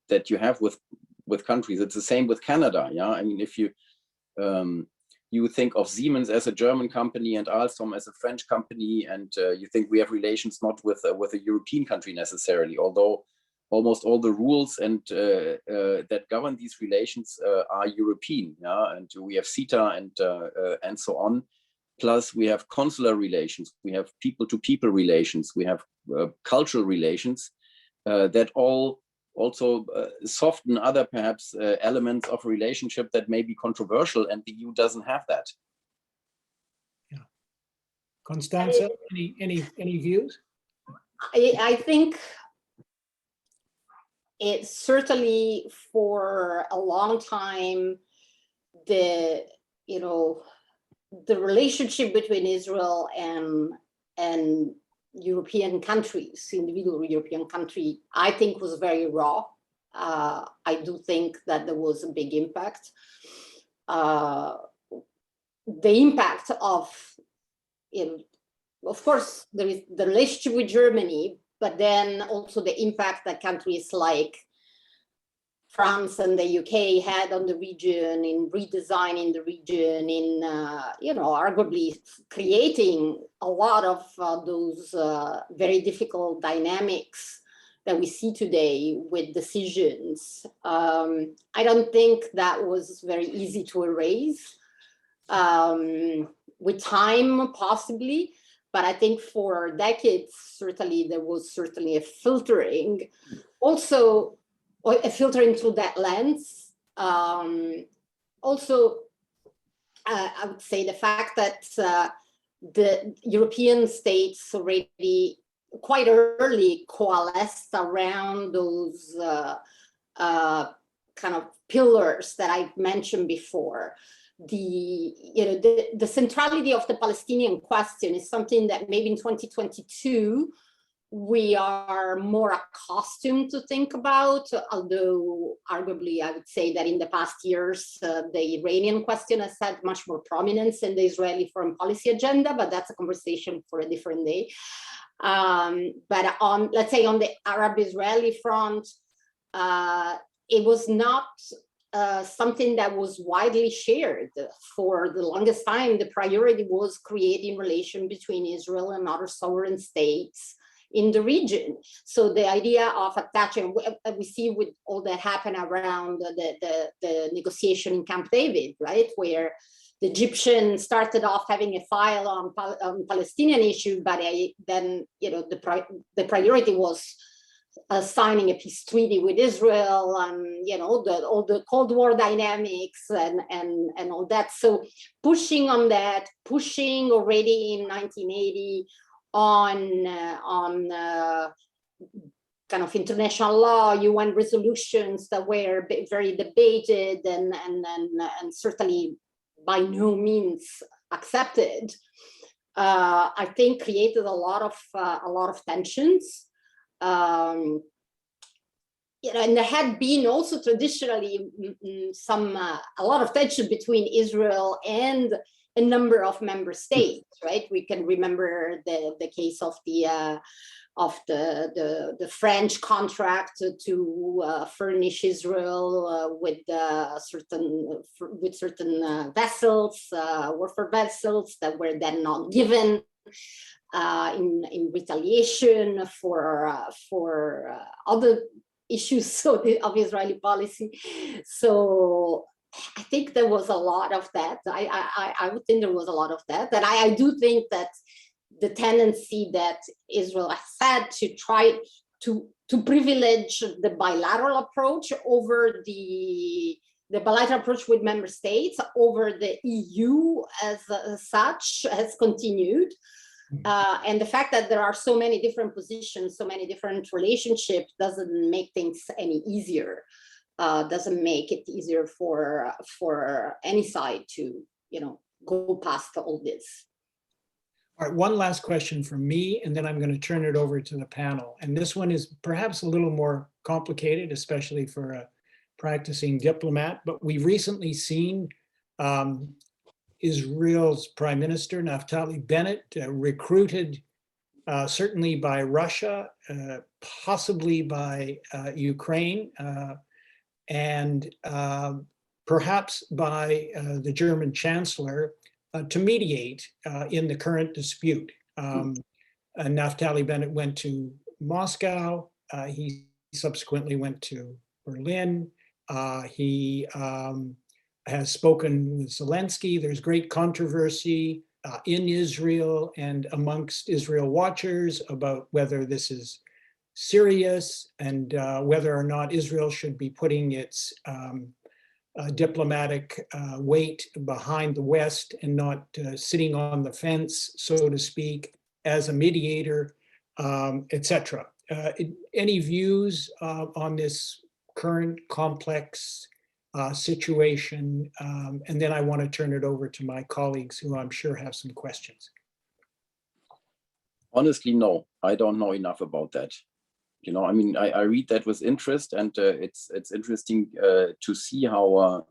that you have with countries. It's the same with Canada, yeah. I mean, if you you think of Siemens as a German company and Alstom as a French company, and you think we have relations not with a European country necessarily, although almost all the rules and that govern these relations are European, yeah, and we have CETA and so on. Plus, we have consular relations, we have people-to-people relations, we have cultural relations that all also soften other perhaps elements of relationship that may be controversial, and the EU doesn't have that. Yeah, Constanza, any views? I think it's certainly for a long time the relationship between Israel and European countries, individual European country, I think was very raw. I do think that there was a big impact. The impact of course, there is the relationship with Germany, but then also the impact that countries like France and the UK had on the region, in redesigning the region, in arguably creating a lot of those very difficult dynamics that we see today with decisions. I don't think that was very easy to erase. With time, possibly, but I think for decades, certainly there was certainly a filtering. Also, a filtering through that lens. Also, I would say the fact that the European states already quite early coalesced around those kind of pillars that I mentioned before. The centrality of the Palestinian question is something that maybe in 2022 we are more accustomed to think about, although arguably I would say that in the past years, the Iranian question has had much more prominence in the Israeli foreign policy agenda, but that's a conversation for a different day. But on, let's say, on the Arab-Israeli front, it was not something that was widely shared. For the longest time, the priority was creating relation between Israel and other sovereign states in the region. So the idea of attaching, we see with all that happened around the negotiation in Camp David, right, where the Egyptians started off having a file on Palestinian issue, but then the priority was signing a peace treaty with Israel, and all the Cold War dynamics and all that. So pushing on that, pushing already in 1980 on kind of international law, UN resolutions that were very debated and certainly by no means accepted. I think created a lot of tensions. And there had been also traditionally a lot of tension between Israel and a number of member states, right? We can remember the case of the French contract to furnish Israel with certain vessels, warfare vessels that were then not given in retaliation for other issues of Israeli policy. So I think there was a lot of that. I would think there was a lot of that. And I do think that the tendency that Israel has had to try to privilege the bilateral approach over the bilateral approach with member states over the EU as such has continued. And the fact that there are so many different positions, so many different relationships doesn't make things any easier. Doesn't make it easier for any side to, go past all this. All right, one last question from me, and then I'm going to turn it over to the panel. And this one is perhaps a little more complicated, especially for a practicing diplomat, but we've recently seen Israel's Prime Minister, Naftali Bennett, recruited certainly by Russia, possibly by Ukraine, and perhaps by the German Chancellor to mediate in the current dispute. Naftali Bennett went to Moscow. He subsequently went to Berlin. He has spoken with Zelensky. There's great controversy in Israel and amongst Israel watchers about whether this is serious and whether or not Israel should be putting its diplomatic weight behind the West and not sitting on the fence, so to speak, as a mediator, etc. Any views on this current complex situation? And then I want to turn it over to my colleagues who I'm sure have some questions. Honestly, no, I don't know enough about that. I read that with interest, and it's interesting to see how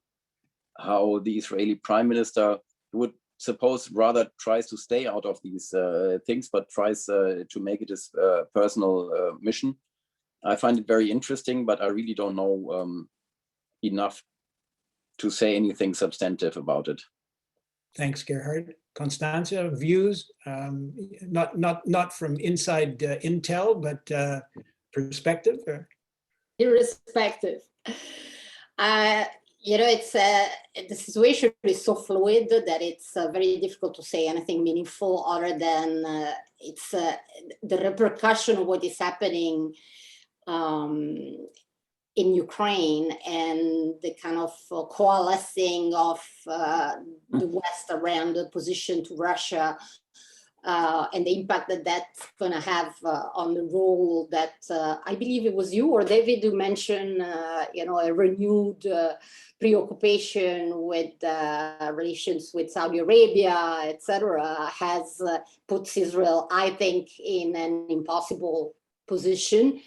the Israeli Prime Minister would suppose rather tries to stay out of these things, but tries to make it his personal mission. I find it very interesting, but I really don't know enough to say anything substantive about it. Thanks, Gerhard. Constanze, views, not from inside Intel, but perspective? Irrespective. It's the situation is so fluid that it's very difficult to say anything meaningful other than it's the repercussion of what is happening in Ukraine and the kind of coalescing of the West around the opposition to Russia and the impact that that's going to have on the role that I believe it was you or David who mentioned, a renewed preoccupation with relations with Saudi Arabia, etc., has puts Israel, I think, in an impossible position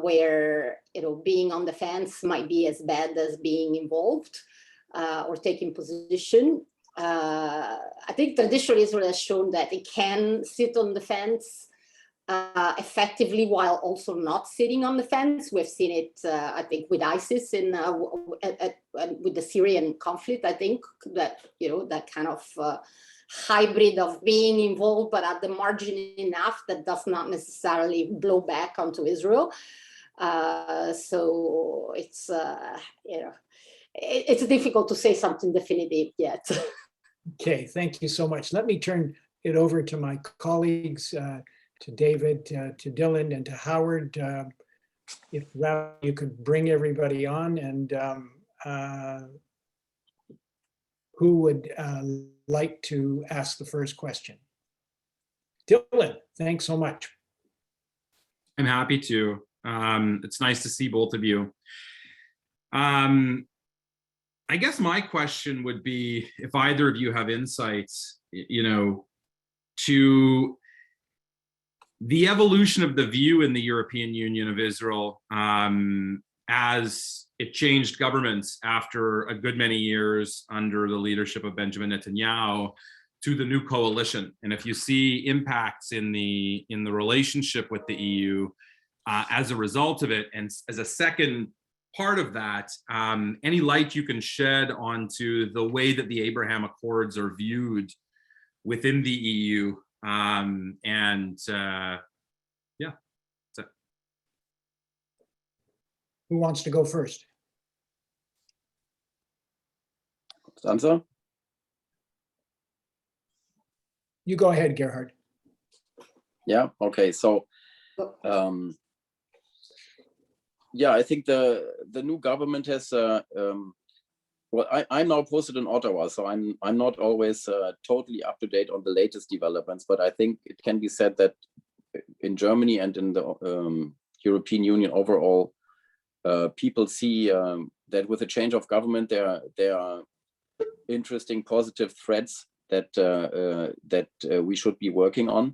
where being on the fence might be as bad as being involved or taking position. I think traditionally Israel has shown that it can sit on the fence effectively while also not sitting on the fence. We've seen it, I think, with ISIS with the Syrian conflict. I think that that kind of hybrid of being involved but at the margin enough that does not necessarily blow back onto Israel. So it's it's difficult to say something definitive yet. Okay, thank you so much. Let me turn it over to my colleagues, David, to Dylan, and to Howard. If Ralph, you could bring everybody on, and who would like to ask the first question? Dylan, thanks so much. I'm happy to. It's nice to see both of you. I guess my question would be, if either of you have insights, to the evolution of the view in the European Union of Israel as it changed governments after a good many years under the leadership of Benjamin Netanyahu to the new coalition, and if you see impacts in the relationship with the EU as a result of it, and as a second part of that, any light you can shed onto the way that the Abraham Accords are viewed within the EU, yeah, that's it. Who wants to go first? Answer? You go ahead, Gerhard. Yeah, okay, so yeah, I think the new government has well, I'm now posted in Ottawa, so I'm not always totally up to date on the latest developments, but I think it can be said that in Germany and in the European Union overall, people see that with a change of government, there are interesting positive threads that we should be working on.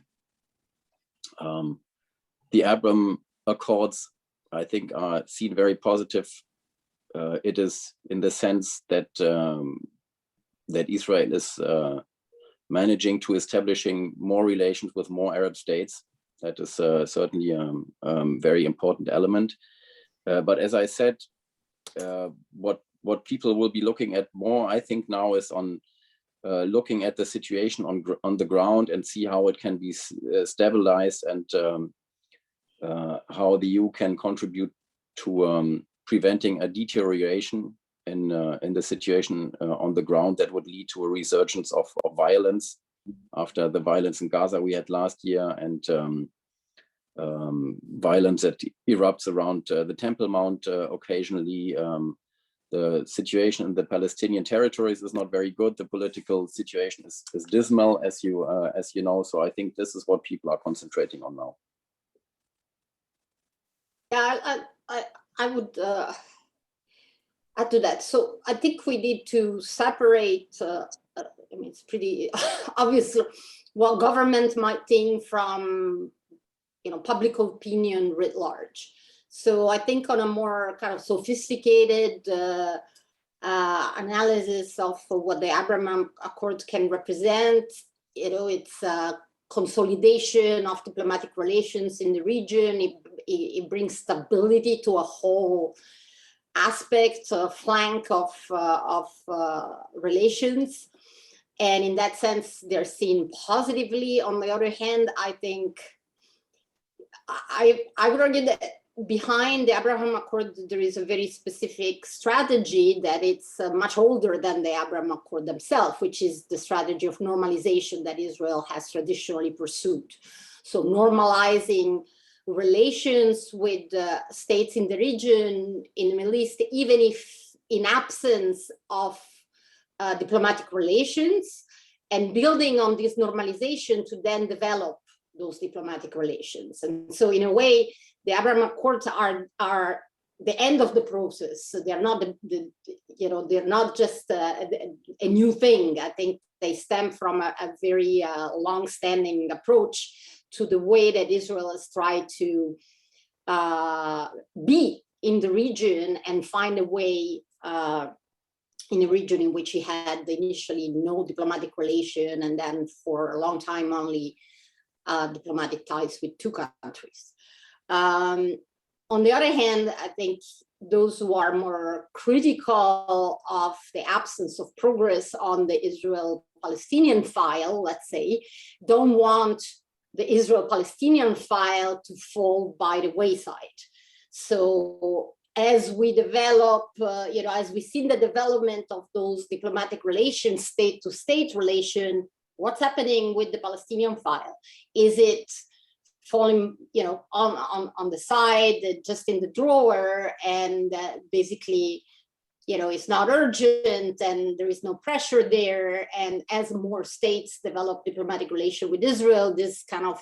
The Abraham Accords, I think, are seen very positive. It is in the sense that that Israel is managing to establishing more relations with more Arab states. That is certainly a very important element. But as I said, what people will be looking at more, I think, now is on looking at the situation on the ground and see how it can be stabilized, and how the EU can contribute to preventing a deterioration in the situation on the ground that would lead to a resurgence of violence after the violence in Gaza we had last year, and violence that erupts around the Temple Mount occasionally. The situation in the Palestinian territories is not very good. The political situation is dismal, as you know. So I think this is what people are concentrating on now. Yeah, I would add to that. So I think we need to separate, I mean, it's pretty obvious what government might think from, public opinion writ large. So I think on a more kind of sophisticated analysis of what the Abraham Accords can represent, it's a consolidation of diplomatic relations in the region. It brings stability to a whole aspect, flank of relations. And in that sense, they're seen positively. On the other hand, I think I would argue that behind the Abraham Accord, there is a very specific strategy that it's much older than the Abraham Accord themselves, which is the strategy of normalization that Israel has traditionally pursued. So normalizing relations with states in the region, in the Middle East, even if in absence of diplomatic relations, and building on this normalization to then develop those diplomatic relations. And so in a way, the Abraham Accords are the end of the process. So they're not they're not just a new thing. I think they stem from a very long-standing approach to the way that Israel has tried to be in the region and find a way in a region in which he had initially no diplomatic relation, and then for a long time only diplomatic ties with two countries. On the other hand, I think those who are more critical of the absence of progress on the Israel-Palestinian file, let's say, don't want the Israel-Palestinian file to fall by the wayside. So as we develop, as we see the development of those diplomatic relations, state-to-state relation, what's happening with the Palestinian file? Is it falling, on the side, just in the drawer, and basically, it's not urgent and there is no pressure there. And as more states develop diplomatic relation with Israel, this kind of,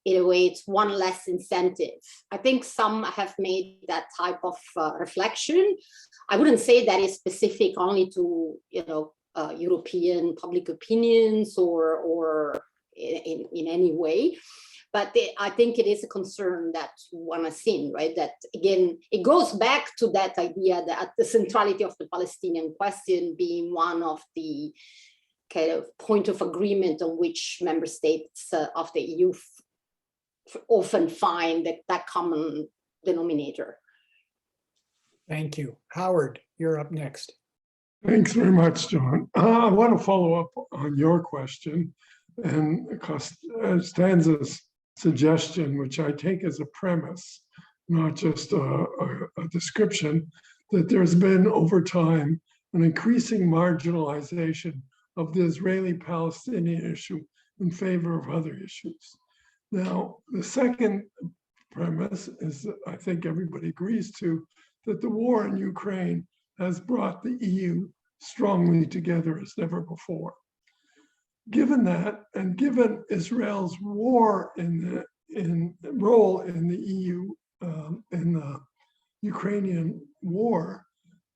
in a way, it's one less incentive. I think some have made that type of reflection. I wouldn't say that is specific only to, European public opinions or in any way. But I think it is a concern that one has seen, right? That again, it goes back to that idea that the centrality of the Palestinian question being one of the kind of point of agreement on which member states of the EU often find that common denominator. Thank you. Howard, you're up next. Thanks very much, John. I want to follow up on your question and Constanza's suggestion, which I take as a premise, not just a description, that there's been over time an increasing marginalization of the Israeli-Palestinian issue in favor of other issues. Now, the second premise is, I think everybody agrees to, that the war in Ukraine has brought the EU strongly together as never before. Given that, and given Israel's role in the EU in the Ukrainian war,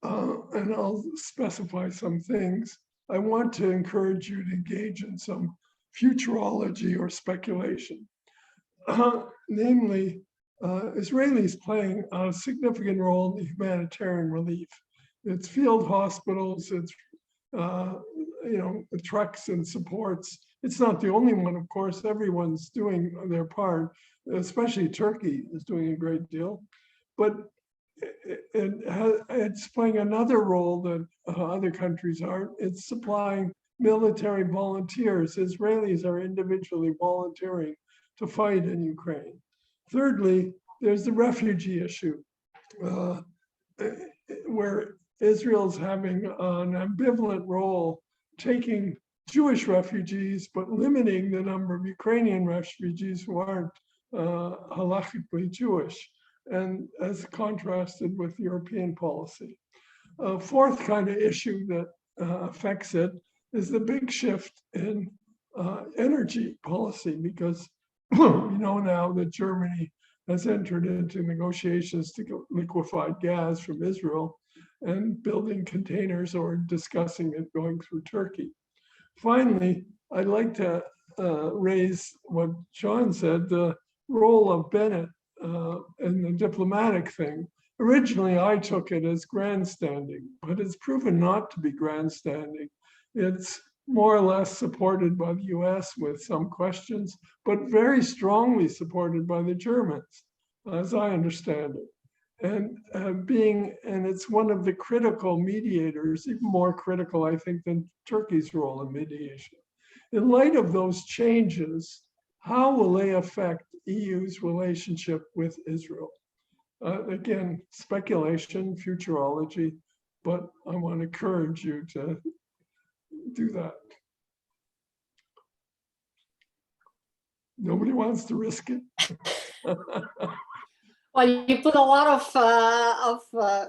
and I'll specify some things, I want to encourage you to engage in some futurology or speculation. Namely, Israelis playing a significant role in the humanitarian relief. It's field hospitals, it's trucks and supports. It's not the only one, of course. Everyone's doing their part, especially Turkey is doing a great deal. But it's playing another role that other countries aren't. It's supplying military volunteers. Israelis are individually volunteering to fight in Ukraine. Thirdly, there's the refugee issue, where Israel's having an ambivalent role, taking Jewish refugees, but limiting the number of Ukrainian refugees who aren't halakhically Jewish, and as contrasted with European policy. A fourth kind of issue that affects it is the big shift in energy policy, because we know now that Germany has entered into negotiations to get liquefied gas from Israel and building containers or discussing it going through Turkey. Finally, I'd like to raise what John said, the role of Bennett in the diplomatic thing. Originally, I took it as grandstanding, but it's proven not to be grandstanding. It's more or less supported by the US with some questions, but very strongly supported by the Germans, as I understand it. And it's one of the critical mediators, even more critical, I think, than Turkey's role in mediation. In light of those changes, how will they affect EU's relationship with Israel? Again, speculation, futurology, but I want to encourage you to do that. Nobody wants to risk it. Well, you put a lot of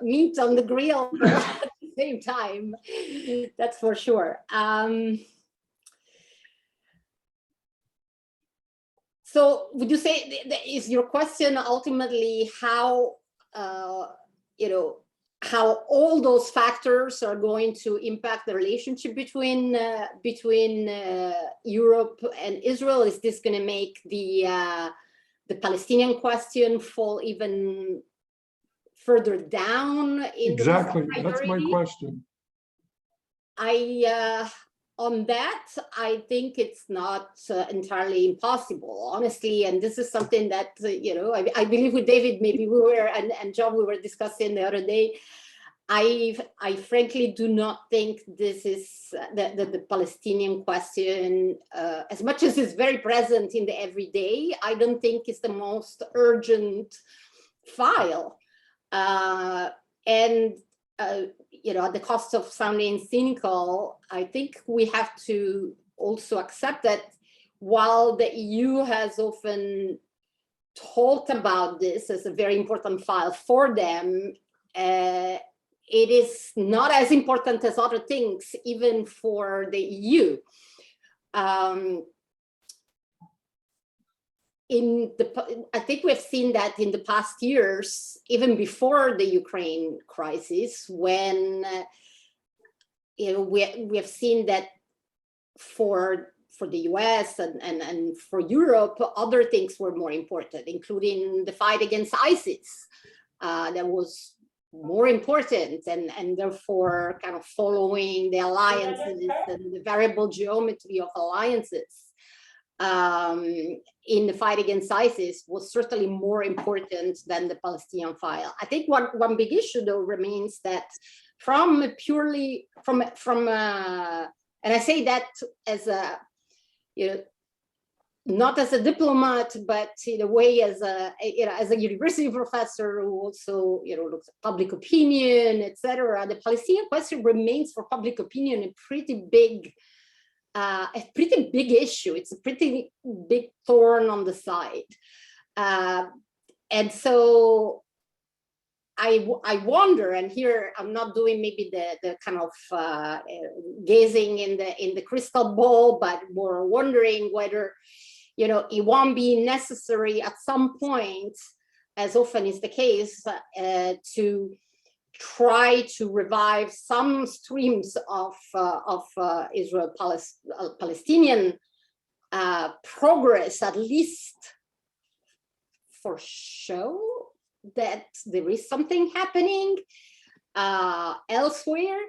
meat on the grill at the same time. That's for sure. So would you say, is your question ultimately how, how all those factors are going to impact the relationship between Europe and Israel? Is this going to make the Palestinian question fall even further down? Exactly, that's my question. On that, I think it's not entirely impossible, honestly. And this is something that, I believe with David, maybe we were, and John, we were discussing the other day. I frankly do not think this is the Palestinian question, as much as it's very present in the everyday, I don't think it's the most urgent file. At the cost of sounding cynical, I think we have to also accept that while the EU has often talked about this as a very important file for them, it is not as important as other things, even for the EU. I think we've seen that in the past years, even before the Ukraine crisis, when we have seen that for the US and for Europe, other things were more important, including the fight against ISIS. That was more important, and therefore kind of following the alliances and the variable geometry of alliances in the fight against ISIS was certainly more important than the Palestinian file. I think one big issue though remains that from and I say that as a, not as a diplomat, but in a way as a, as a university professor who also, looks at public opinion, etc. The Palestinian question remains for public opinion a pretty big issue. It's a pretty big thorn on the side. And so I wonder, and here I'm not doing maybe the kind of gazing in the crystal ball, but more wondering whether, it won't be necessary at some point, as often is the case, to try to revive some streams of Israel-Palestinian progress, at least for show that there is something happening elsewhere,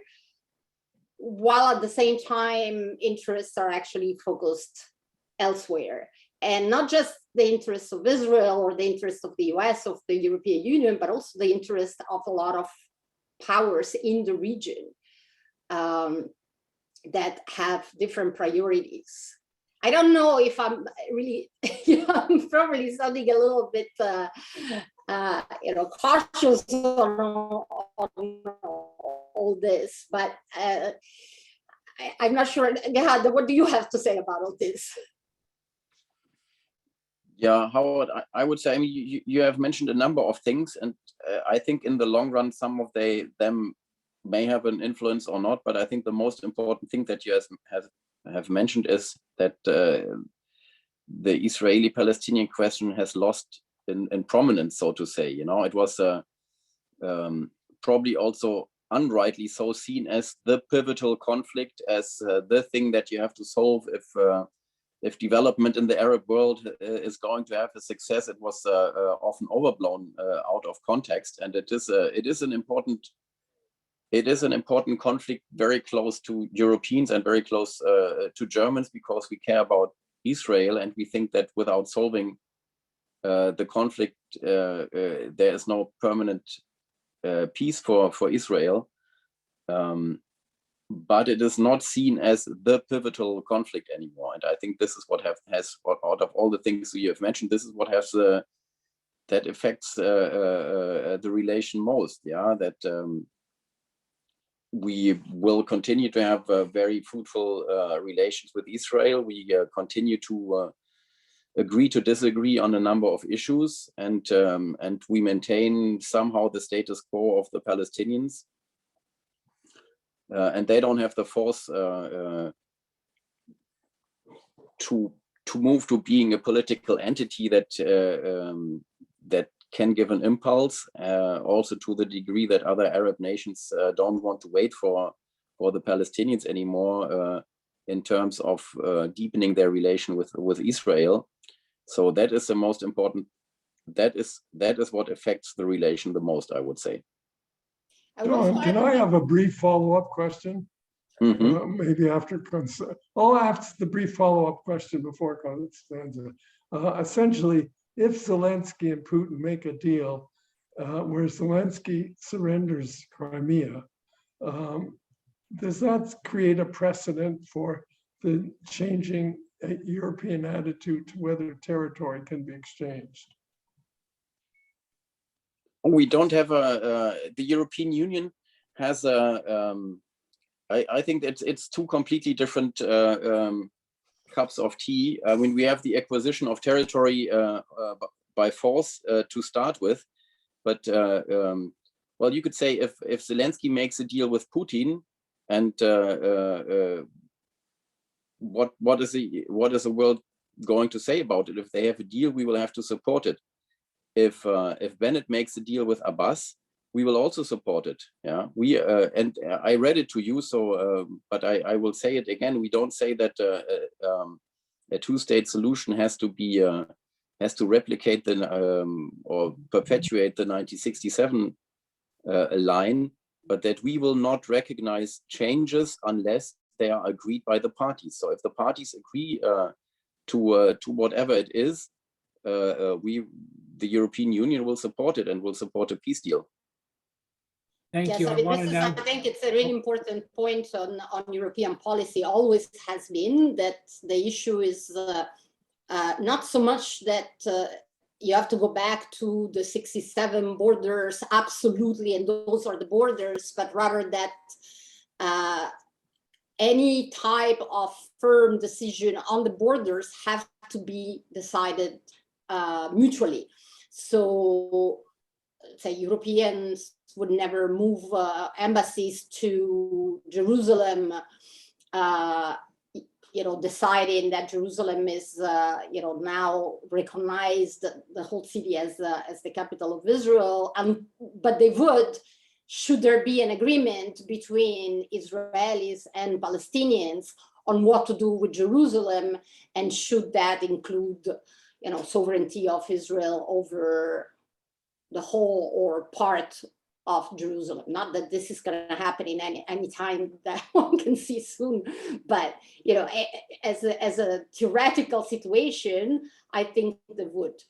while at the same time interests are actually focused elsewhere. And not just the interests of Israel or the interests of the US, of the European Union, but also the interest of a lot of powers in the region that have different priorities. I don't know if I'm really, I'm probably sounding a little bit, cautious on all this, but I'm not sure. Gerhard, what do you have to say about all this? Yeah, Howard, I would say, you have mentioned a number of things, and I think in the long run, some of them may have an influence or not, but I think the most important thing that you have mentioned is that the Israeli-Palestinian question has lost in prominence, so to say. It was probably also unrightly so seen as the pivotal conflict, as the thing that you have to solve if development in the Arab world is going to have a success. It was often overblown out of context, and it is an important conflict, very close to Europeans and very close to Germans, because we care about Israel, and we think that without solving the conflict, there is no permanent peace for Israel. But it is not seen as the pivotal conflict anymore. And I think this is what has out of all the things you have mentioned, this is what has that affects the relation most. Yeah, that we will continue to have very fruitful relations with Israel. We continue to agree to disagree on a number of issues, and we maintain somehow the status quo of the Palestinians. And they don't have the force to move to being a political entity that can give an impulse, also to the degree that other Arab nations don't want to wait for the Palestinians anymore in terms of deepening their relation with Israel. So that is the most important. That is what affects the relation the most, I would say. John, can I have a brief follow-up question? Mm-hmm. Maybe after I'll ask the brief follow-up question before Constanza. Essentially, if Zelensky and Putin make a deal where Zelensky surrenders Crimea, does that create a precedent for the changing European attitude to whether territory can be exchanged? We don't have the European Union has I think it's two completely different cups of tea. I mean, we have the acquisition of territory by force to start with, but well, you could say if Zelensky makes a deal with Putin, and what is the world going to say about it? If they have a deal, we will have to support it. If Bennett makes a deal with Abbas, we will also support it. Yeah, we and I read it to you, so but I will say it again. We don't say that a two-state solution has to be has to replicate the or perpetuate the 1967 line, but that we will not recognize changes unless they are agreed by the parties. So if the parties agree to whatever it is, the European Union will support it and will support a peace deal. Thank Yes, you. I mean, I think it's a really important point on European policy, always has been, that the issue is not so much that you have to go back to the 67 borders, absolutely, and those are the borders, but rather that any type of firm decision on the borders have to be decided mutually. So, say Europeans would never move embassies to Jerusalem, deciding that Jerusalem is, now recognized, the whole city as the capital of Israel. But they would, should there be an agreement between Israelis and Palestinians on what to do with Jerusalem, and should that include, sovereignty of Israel over the whole or part of Jerusalem. Not that this is going to happen in any time that one can see soon, but as a theoretical situation, I think they would.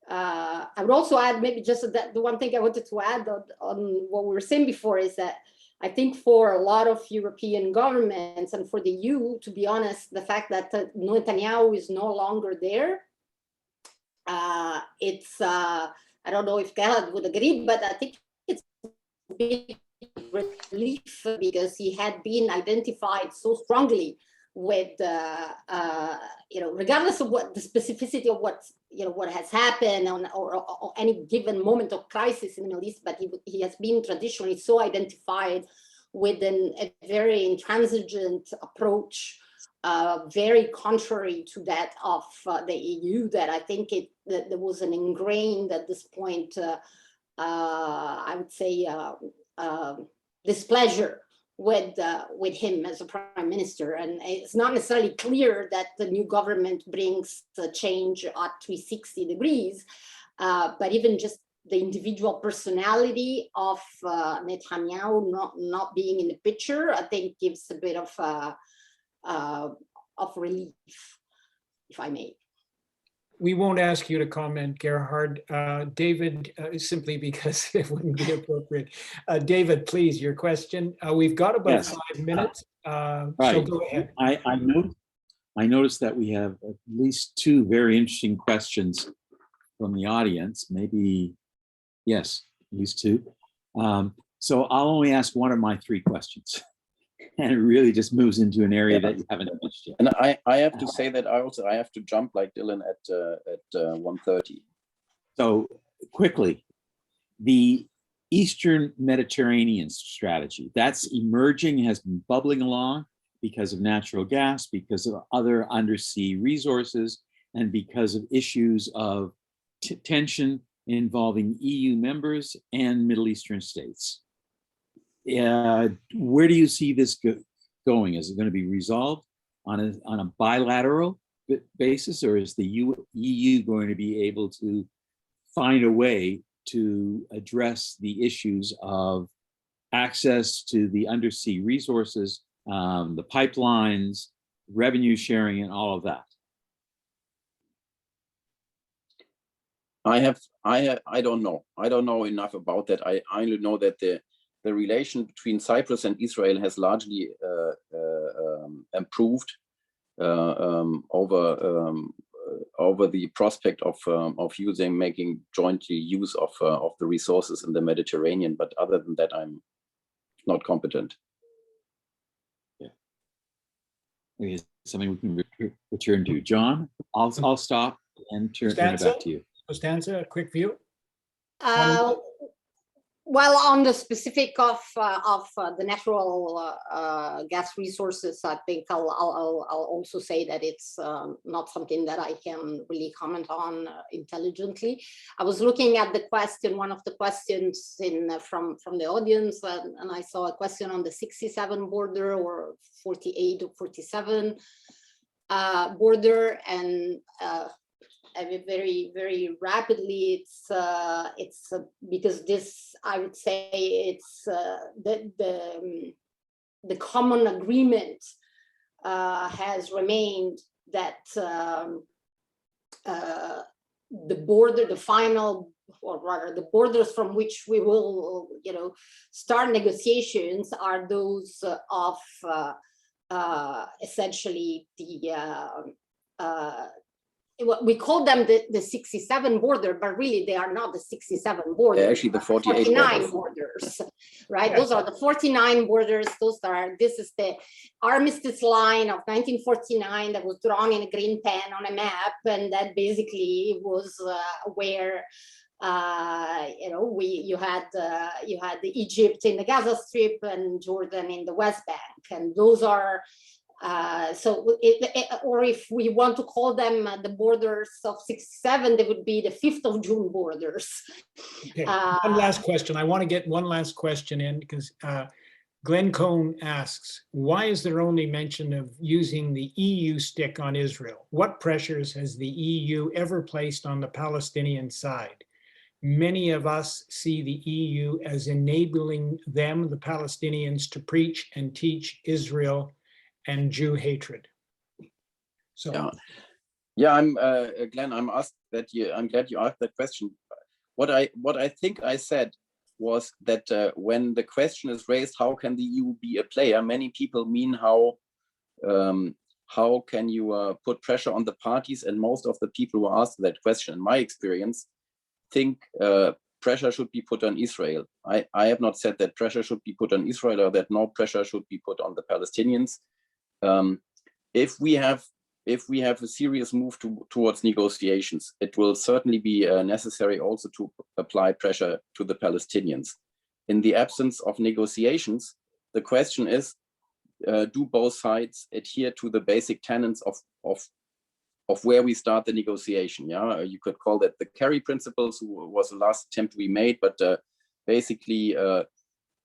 I would also add, maybe just that the one thing I wanted to add on what we were saying before is that I think for a lot of European governments and for the EU, to be honest, the fact that Netanyahu is no longer there, it's I don't know if Gerhard would agree, but I think it's a big relief because he had been identified so strongly with, regardless of what the specificity of what has happened or any given moment of crisis in the Middle East, but he has been traditionally so identified with a very intransigent approach, very contrary to that of the EU, that I think that there was an ingrained at this point, I would say, displeasure with him as a prime minister. And it's not necessarily clear that the new government brings a change at 360 degrees, but even just the individual personality of Netanyahu not being in the picture, I think gives a bit of relief, if I may. We won't ask you to comment, Gerhard. David, simply because it wouldn't be appropriate. David, please, your question. We've got about 5 minutes, so go ahead. I noticed that we have at least 2 very interesting questions from the audience. Maybe, yes, at least 2. So I'll only ask one of my 3 questions. And it really just moves into an area that you haven't touched yet. And I have to say that I have to jump like Dylan at 1:30. So quickly, the Eastern Mediterranean strategy that's emerging, has been bubbling along because of natural gas, because of other undersea resources, and because of issues of tension involving EU members and Middle Eastern states. Where do you see this going? Is it going to be resolved on a bilateral basis, or is the EU going to be able to find a way to address the issues of access to the undersea resources, the pipelines, revenue sharing, and all of that? I don't know. I don't know enough about that. I only know that the relation between Cyprus and Israel has largely improved over the prospect of making jointly use of the resources in the Mediterranean. But other than that, I'm not competent. Yeah, maybe it's something we can return to. John, I'll stop and turn it back Costanza? to you. Costanza, a quick view? Well, on the specific of the natural gas resources, I think I'll also say that it's not something that I can really comment on intelligently. I was looking at the question, one of the questions from the audience, and I saw a question on the 67 border or 48 or 47 border, and very, very rapidly. It's because this, I would say, it's the common agreement has remained that the border, the final, or rather the borders from which we will, start negotiations are those of essentially the we call them the 67 border, but really they are not the 67 borders. Yeah, actually the 48 49 borders, right? Yeah. Those are the 49 borders. This is the armistice line of 1949 that was drawn in a green pen on a map, and that basically was where you had the Egypt in the Gaza Strip and Jordan in the West Bank, and those are. Or if we want to call them the borders of 67, they would be the 5th of June borders. Okay. One last question. I want to get one last question in because Glenn Cohn asks, why is there only mention of using the EU stick on Israel? What pressures has the EU ever placed on the Palestinian side? Many of us see the EU as enabling them, the Palestinians, to preach and teach Israel and Jew hatred. So yeah, I'm Glenn. I'm glad you asked that question. What I think I said was that when the question is raised, how can the EU be a player? Many people mean how can you put pressure on the parties? And most of the people who asked that question, in my experience, think pressure should be put on Israel. I have not said that pressure should be put on Israel or that no pressure should be put on the Palestinians. If we have a serious move towards negotiations, it will certainly be necessary also to apply pressure to the Palestinians. In the absence of negotiations, the question is, do both sides adhere to the basic tenets of where we start the negotiation? Yeah, you could call that the Kerry principles, was the last attempt we made, but basically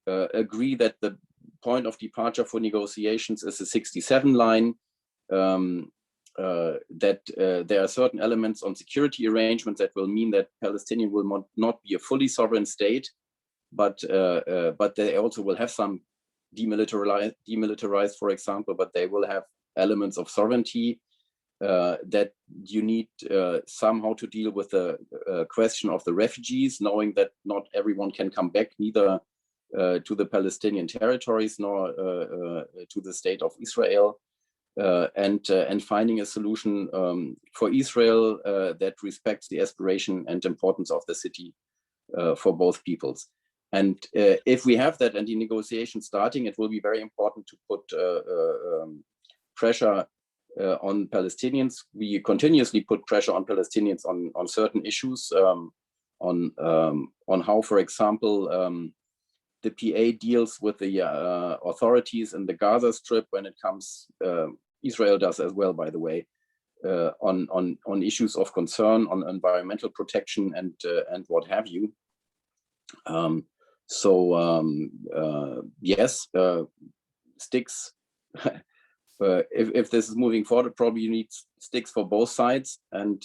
agree that the point of departure for negotiations is the 67 line, that there are certain elements on security arrangements that will mean that Palestinian will not be a fully sovereign state, but they also will have some demilitarized, for example, but they will have elements of sovereignty, that you need somehow to deal with the question of the refugees, knowing that not everyone can come back, neither to the Palestinian territories nor to the state of Israel, and finding a solution for Israel that respects the aspiration and importance of the city for both peoples. And if we have that and the negotiation starting, it will be very important to put pressure on Palestinians. We continuously put pressure on Palestinians on certain issues, on how, for example, the PA deals with the authorities in the Gaza Strip when it comes, Israel does as well, by the way, on issues of concern, on environmental protection and what have you. Yes, sticks. If this is moving forward, probably you need sticks for both sides. And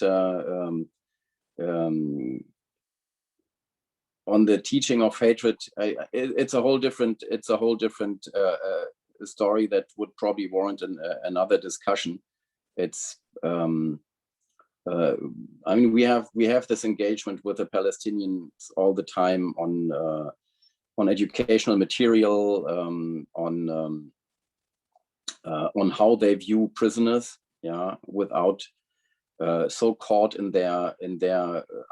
on the teaching of hatred, it's a whole different story that would probably warrant another discussion. It's I mean, we have this engagement with the Palestinians all the time on educational material, on how they view prisoners, yeah, without so caught in their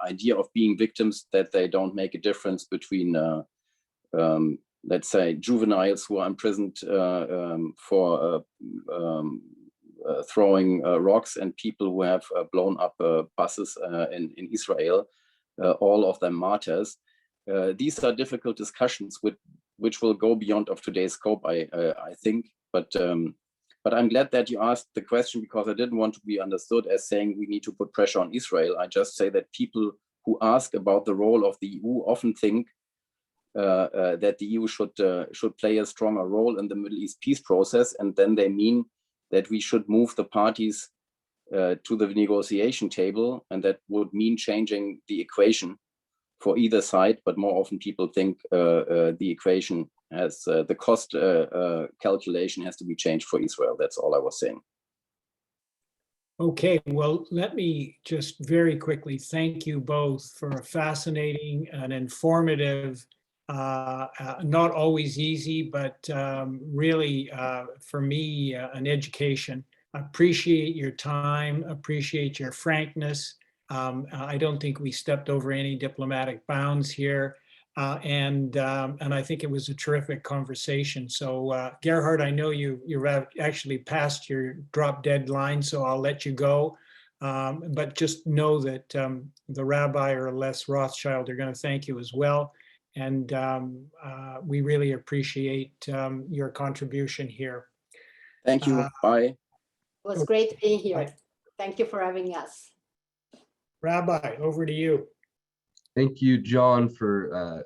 idea of being victims that they don't make a difference between, let's say, juveniles who are imprisoned for throwing rocks and people who have blown up buses in Israel, all of them martyrs. These are difficult discussions which will go beyond of today's scope, I think. But I'm glad that you asked the question, because I didn't want to be understood as saying we need to put pressure on Israel. I just say that people who ask about the role of the EU often think that the EU should play a stronger role in the Middle East peace process, and then they mean that we should move the parties to the negotiation table, and that would mean changing the equation for either side. But more often people think the equation has the cost calculation has to be changed for Israel. That's all I was saying. Okay, well, let me just very quickly thank you both for a fascinating and informative, not always easy, but really for me, an education. Appreciate your time, appreciate your frankness. I don't think we stepped over any diplomatic bounds here. And I think it was a terrific conversation. So Gerhard, I know you're actually past your drop deadline, so I'll let you go. But just know that the Rabbi or Les Rothschild are going to thank you as well. And we really appreciate your contribution here. Thank you. Bye. It was great being here. Bye. Thank you for having us. Rabbi, over to you. Thank you, John, for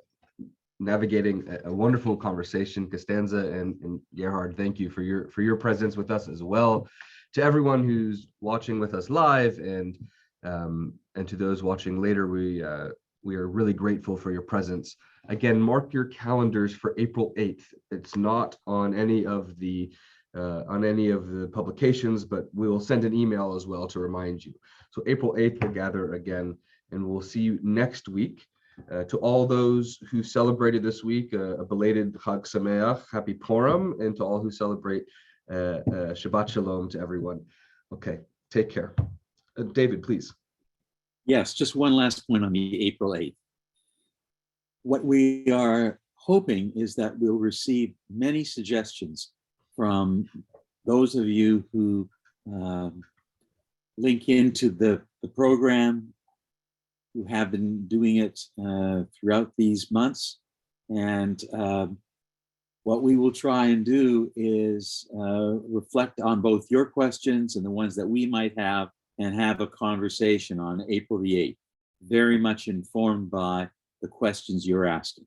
navigating a wonderful conversation. Costanza and Gerhard, thank you for your presence with us as well. To everyone who's watching with us live, and to those watching later, we are really grateful for your presence. Again, mark your calendars for April 8th. It's not on any of the publications, but we'll send an email as well to remind you. So April 8th, we'll gather again, and we'll see you next week. To all those who celebrated this week, a belated Chag Sameach, Happy Purim, and to all who celebrate, Shabbat Shalom to everyone. Okay, take care. David, please. Yes, just one last point on the April 8th. What we are hoping is that we'll receive many suggestions from those of you who link into the program, who have been doing it throughout these months. And what we will try and do is reflect on both your questions and the ones that we might have, and have a conversation on April the 8th, very much informed by the questions you're asking.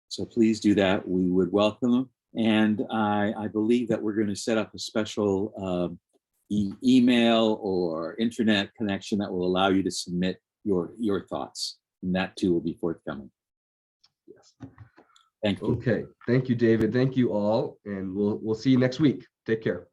So please do that. We would welcome them. And I believe that we're going to set up a special email or internet connection that will allow you to submit your thoughts, and that too will be forthcoming. Yes. Thank you. Okay. Thank you, David. Thank you all, and we'll see you next week. Take care.